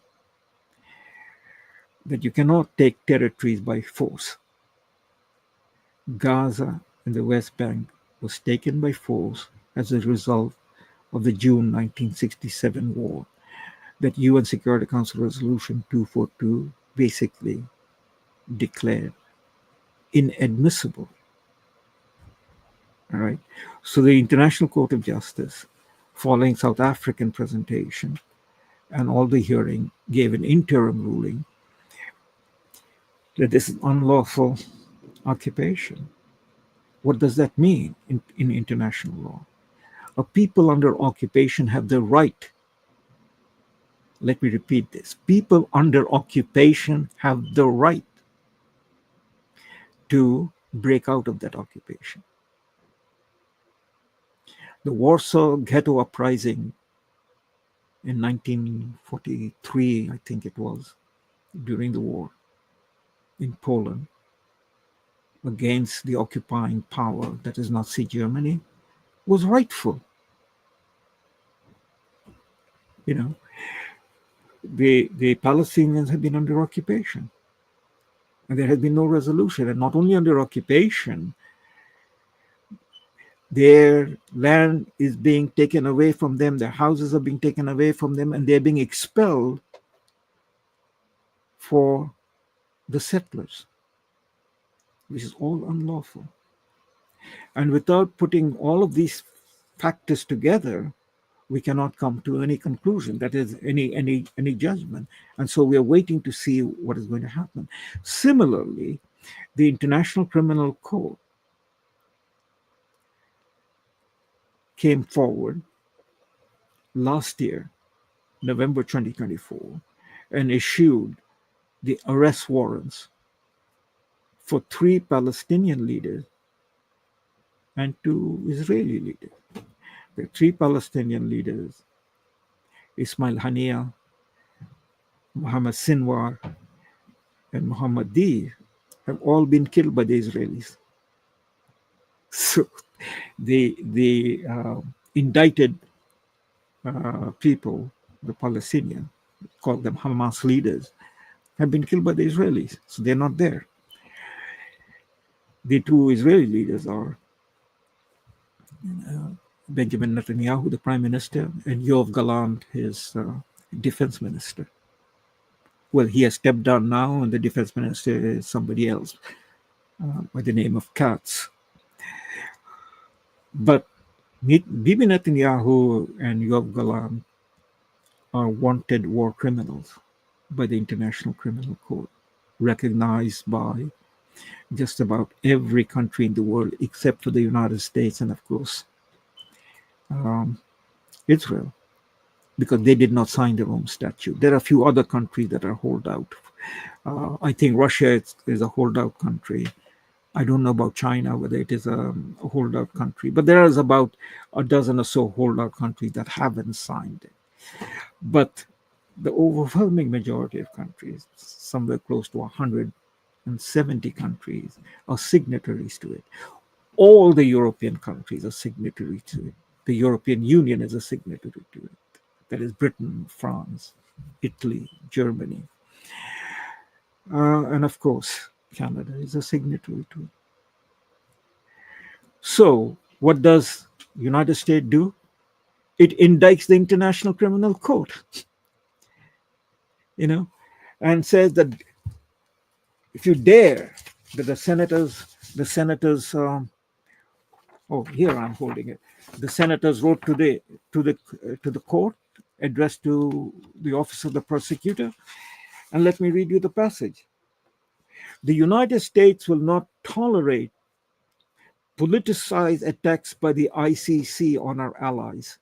that you cannot take territories by force. Gaza and the West Bank was taken by force as a result of the June 1967 war that UN Security Council Resolution 242 basically declared inadmissible. All right. So the International Court of Justice, following South African presentation and all the hearing, gave an interim ruling that this is unlawful occupation. What does that mean in international law? A people under occupation have the right, let me repeat this, people under occupation have the right to break out of that occupation. The Warsaw Ghetto Uprising in 1943, I think it was, during the war in Poland, against the occupying power, that is Nazi Germany, was rightful. The Palestinians have been under occupation, and there has been no resolution. And not only under occupation, their land is being taken away from them, their houses are being taken away from them, and they're being expelled for the settlers, which is all unlawful. And without putting all of these factors together, we cannot come to any conclusion, that is any judgment. And so we are waiting to see what is going to happen. Similarly, the International Criminal Court came forward last year, November 2024, and issued the arrest warrants for 3 Palestinian leaders and 2 Israeli leaders. The 3 Palestinian leaders, Ismail Haniya, Mohammed Sinwar, and Mohammed Deer, have all been killed by the Israelis. So the indicted people, the Palestinians, call them Hamas leaders, have been killed by the Israelis. So they're not there. The 2 Israeli leaders are Benjamin Netanyahu, the prime minister, and Yoav Gallant, his defense minister. Well, he has stepped down now, and the defense minister is somebody else by the name of Katz. But Bibi Netanyahu and Yoav Gallant are wanted war criminals by the International Criminal Court, recognized by just about every country in the world except for the United States and, of course, Israel, because they did not sign the Rome Statute. There are a few other countries that are holdout. I think Russia is a holdout country. I don't know about China, whether it is a holdout country, but there is about a dozen or so holdout countries that haven't signed it. But the overwhelming majority of countries, somewhere close to 170 countries, are signatories to it. All the European countries are signatory to it. The European Union is a signatory to it. That is Britain, France, Italy, Germany. And of course, Canada is a signatory to it. So what does United States do? It indicts the International Criminal Court, and says that if you dare, that the senators, oh, here I'm holding it. The senators wrote to the court, addressed to the office of the prosecutor, and let me read you the passage. The United States will not tolerate politicized attacks by the ICC on our allies.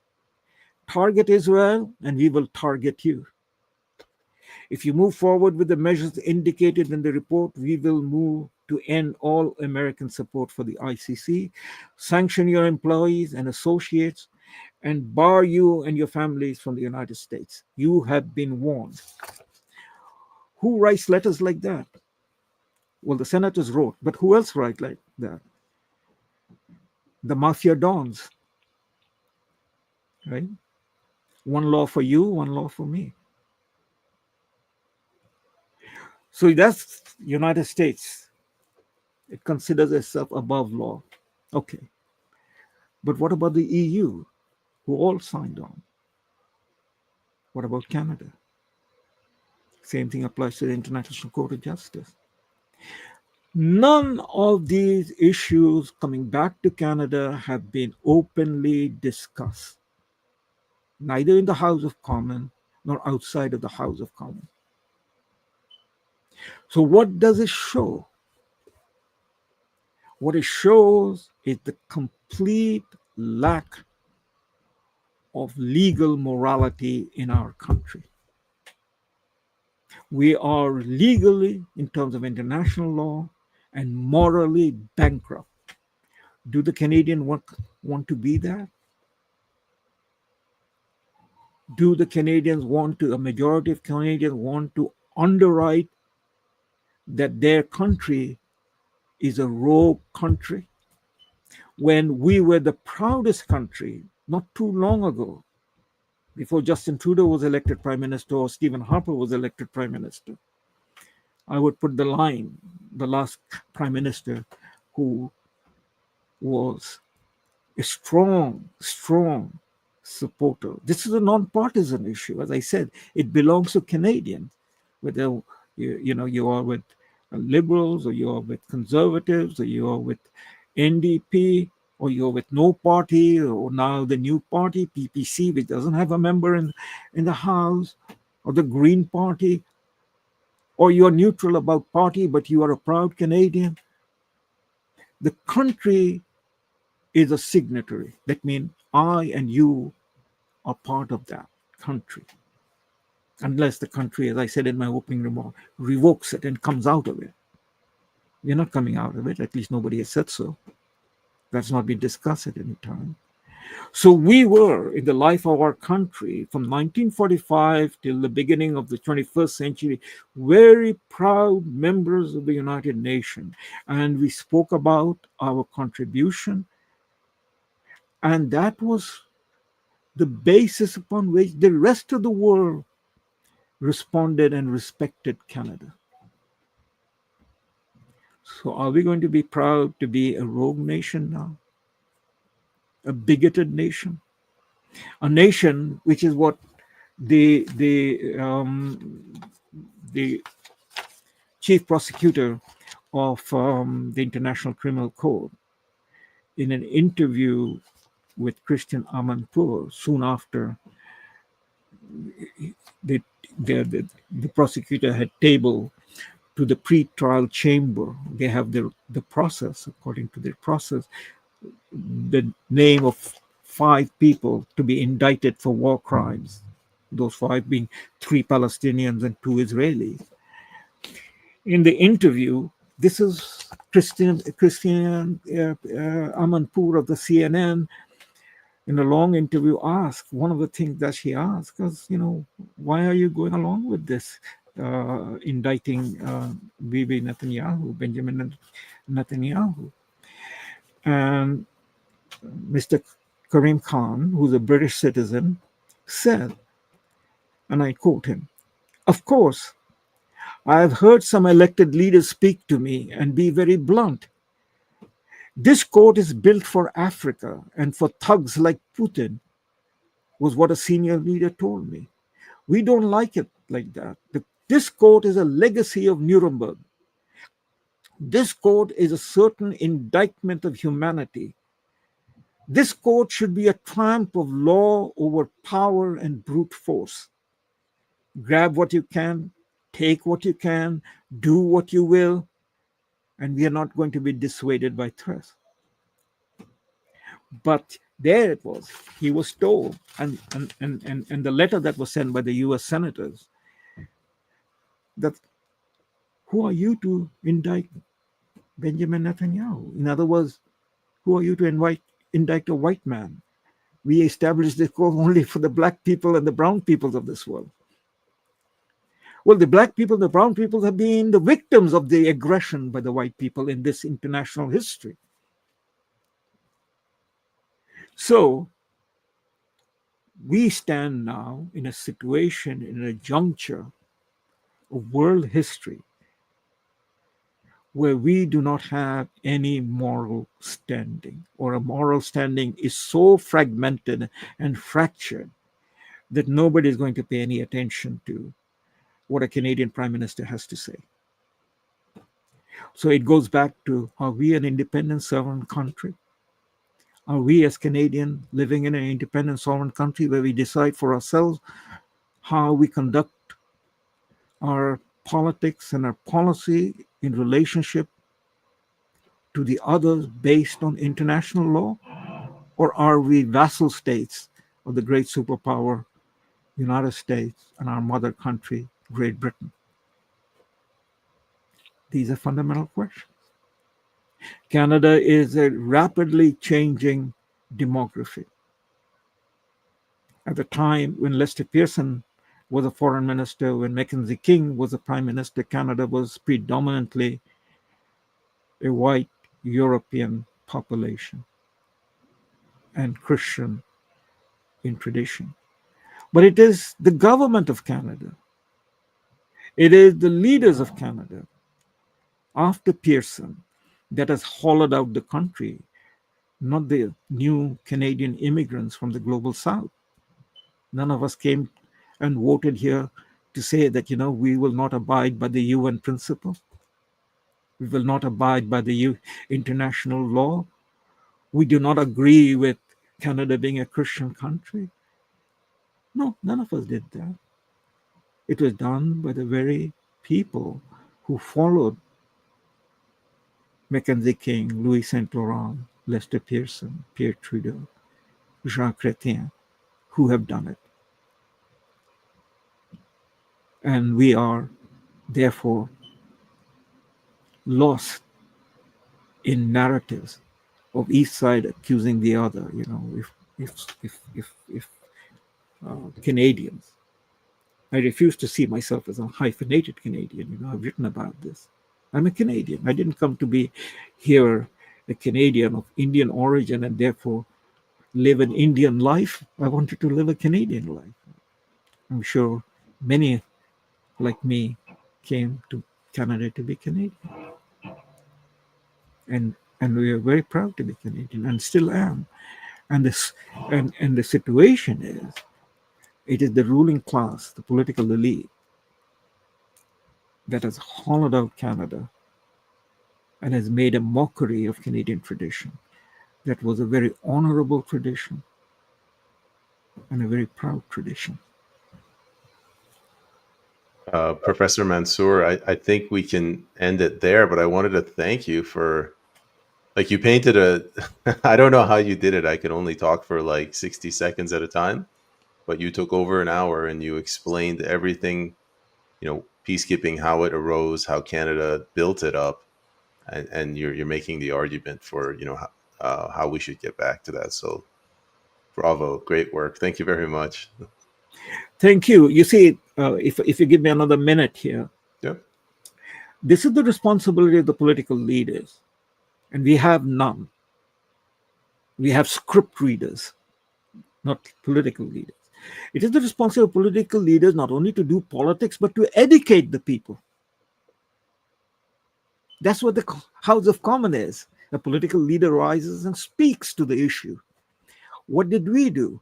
Target Israel, and we will target you. If you move forward with the measures indicated in the report, we will move to end all American support for the ICC, sanction your employees and associates, and bar you and your families from the United States. You have been warned. Who writes letters like that? Well, the senators wrote, but who else write like that? The mafia dons, right? One law for you, one law for me. So that's United States. It considers itself above law. Okay. But what about the EU, who all signed on? What about Canada? Same thing applies to the International Court of Justice. None of these issues coming back to Canada have been openly discussed, neither in the House of Commons nor outside of the House of Commons. So what does it show? What it shows is the complete lack of legal morality in our country. We are legally, in terms of international law, and morally bankrupt. Do the Canadians want to be that? Do the Canadians a majority of Canadians want to underwrite that their country is a rogue country? When we were the proudest country not too long ago, before Justin Trudeau was elected Prime Minister or Stephen Harper was elected Prime Minister, I would put the line, the last Prime Minister who was a strong supporter. This is a non-partisan issue. As I said, it belongs to Canadians, whether you are with Liberals or you are with Conservatives or you are with NDP or you're with no party, or now the new party, PPC, which doesn't have a member in the House, or the Green Party, or you're neutral about party, but you are a proud Canadian. The country is a signatory. That means I and you are part of that country. Unless the country, as I said in my opening remark, revokes it and comes out of it. We're not coming out of it. At least nobody has said so. That's not been discussed at any time. So we were, in the life of our country, from 1945 till the beginning of the 21st century, very proud members of the United Nations. And we spoke about our contribution. And that was the basis upon which the rest of the world responded and respected Canada. So are we going to be proud to be a rogue nation now? A bigoted nation? A nation which is what the chief prosecutor of the International Criminal Court, in an interview with Christian Amanpour soon after the prosecutor had tabled to the pre-trial chamber. They have the process, according to their process, the name of 5 people to be indicted for war crimes. Those 5 being 3 Palestinians and 2 Israelis. In the interview, this is Christian Amanpour of the CNN, in a long interview, asked, one of the things that she asked was, why are you going along with this indicting Bibi Netanyahu, Benjamin Netanyahu? And Mr. Karim Khan, who's a British citizen, said, and I quote him, "Of course, I have heard some elected leaders speak to me and be very blunt. This court is built for Africa and for thugs like Putin," was what a senior leader told me. "We don't like it like that. This court is a legacy of Nuremberg. This court is a certain indictment of humanity. This court should be a triumph of law over power and brute force. Grab what you can, take what you can, do what you will, and we are not going to be dissuaded by threats." But there it was. He was told, and the letter that was sent by the US senators, that who are you to indict Benjamin Netanyahu? In other words, who are you to indict a white man? We established this court only for the black people and the brown peoples of this world. Well, the black people, the brown people have been the victims of the aggression by the white people in this international history. So we stand now in a situation, in a juncture of world history where we do not have any moral standing, or a moral standing is so fragmented and fractured that nobody is going to pay any attention to what a Canadian Prime Minister has to say. So it goes back to, are we an independent sovereign country? Are we as Canadians living in an independent sovereign country where we decide for ourselves how we conduct our politics and our policy in relationship to the others based on international law? Or are we vassal states of the great superpower, United States, and our mother country, Great Britain? These are fundamental questions. Canada is a rapidly changing demography. At the time when Lester Pearson was a foreign minister, when Mackenzie King was a prime minister, Canada was predominantly a white European population and Christian in tradition. But it is the government of Canada, it is the leaders of Canada after Pearson that has hollowed out the country, not the new Canadian immigrants from the global south. None of us came and voted here to say that, we will not abide by the UN principle. We will not abide by the international law. We do not agree with Canada being a Christian country. No, none of us did that. It was done by the very people who followed Mackenzie King, Louis Saint Laurent, Lester Pearson, Pierre Trudeau, Jean Chrétien, who have done it. And we are therefore lost in narratives of each side accusing the other. If Canadians, I refuse to see myself as a hyphenated Canadian. I've written about this. I'm a Canadian. I didn't come to be here a Canadian of Indian origin and therefore live an Indian life. I wanted to live a Canadian life. I'm sure many like me came to Canada to be Canadian. And we are very proud to be Canadian and still am. And the situation is, it is the ruling class, the political elite, that has hollowed out Canada and has made a mockery of Canadian tradition. That was a very honorable tradition and a very proud tradition. Professor Mansur, I think we can end it there, but I wanted to thank you for, like, you painted a, I don't know how you did it. I could only talk for like 60 seconds at a time, but you took over an hour and you explained everything, peacekeeping, how it arose, how Canada built it up, and you're making the argument for, how we should get back to that. So bravo, great work. Thank you very much. Thank you. You see, if you give me another minute here, Yep. this is the responsibility of the political leaders, and we have none. We have script readers, not political leaders. It is the responsibility of political leaders not only to do politics, but to educate the people. That's what the House of Commons is. A political leader rises and speaks to the issue. What did we do?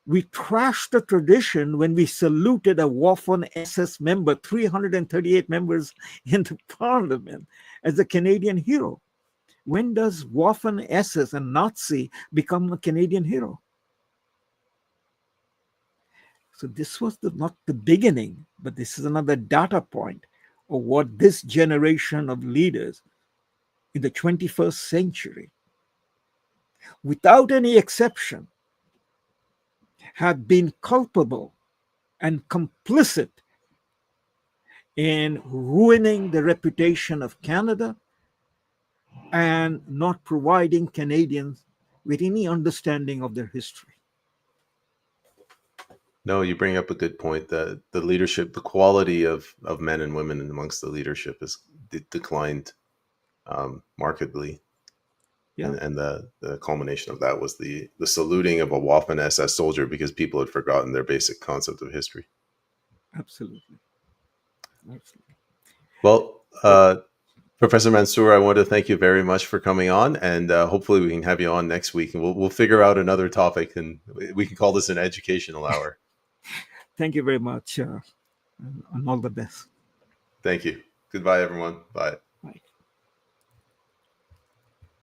We trashed the tradition when we saluted a Waffen-SS member, 338 members in the parliament, as a Canadian hero. When does Waffen-SS, a Nazi, become a Canadian hero? So this was not the beginning, but this is another data point of what this generation of leaders in the 21st century, without any exception, have been culpable and complicit in ruining the reputation of Canada and not providing Canadians with any understanding of their history. No, you bring up a good point that the leadership, the quality of men and women amongst the leadership has declined markedly. Yeah. And the culmination of that was the saluting of a Waffen SS soldier because people had forgotten their basic concept of history. Absolutely. Well, Professor Mansur, I want to thank you very much for coming on, and hopefully we can have you on next week, and we'll figure out another topic, and we can call this an educational hour. Thank you very much, and all the best. Thank you. Goodbye, everyone. Bye.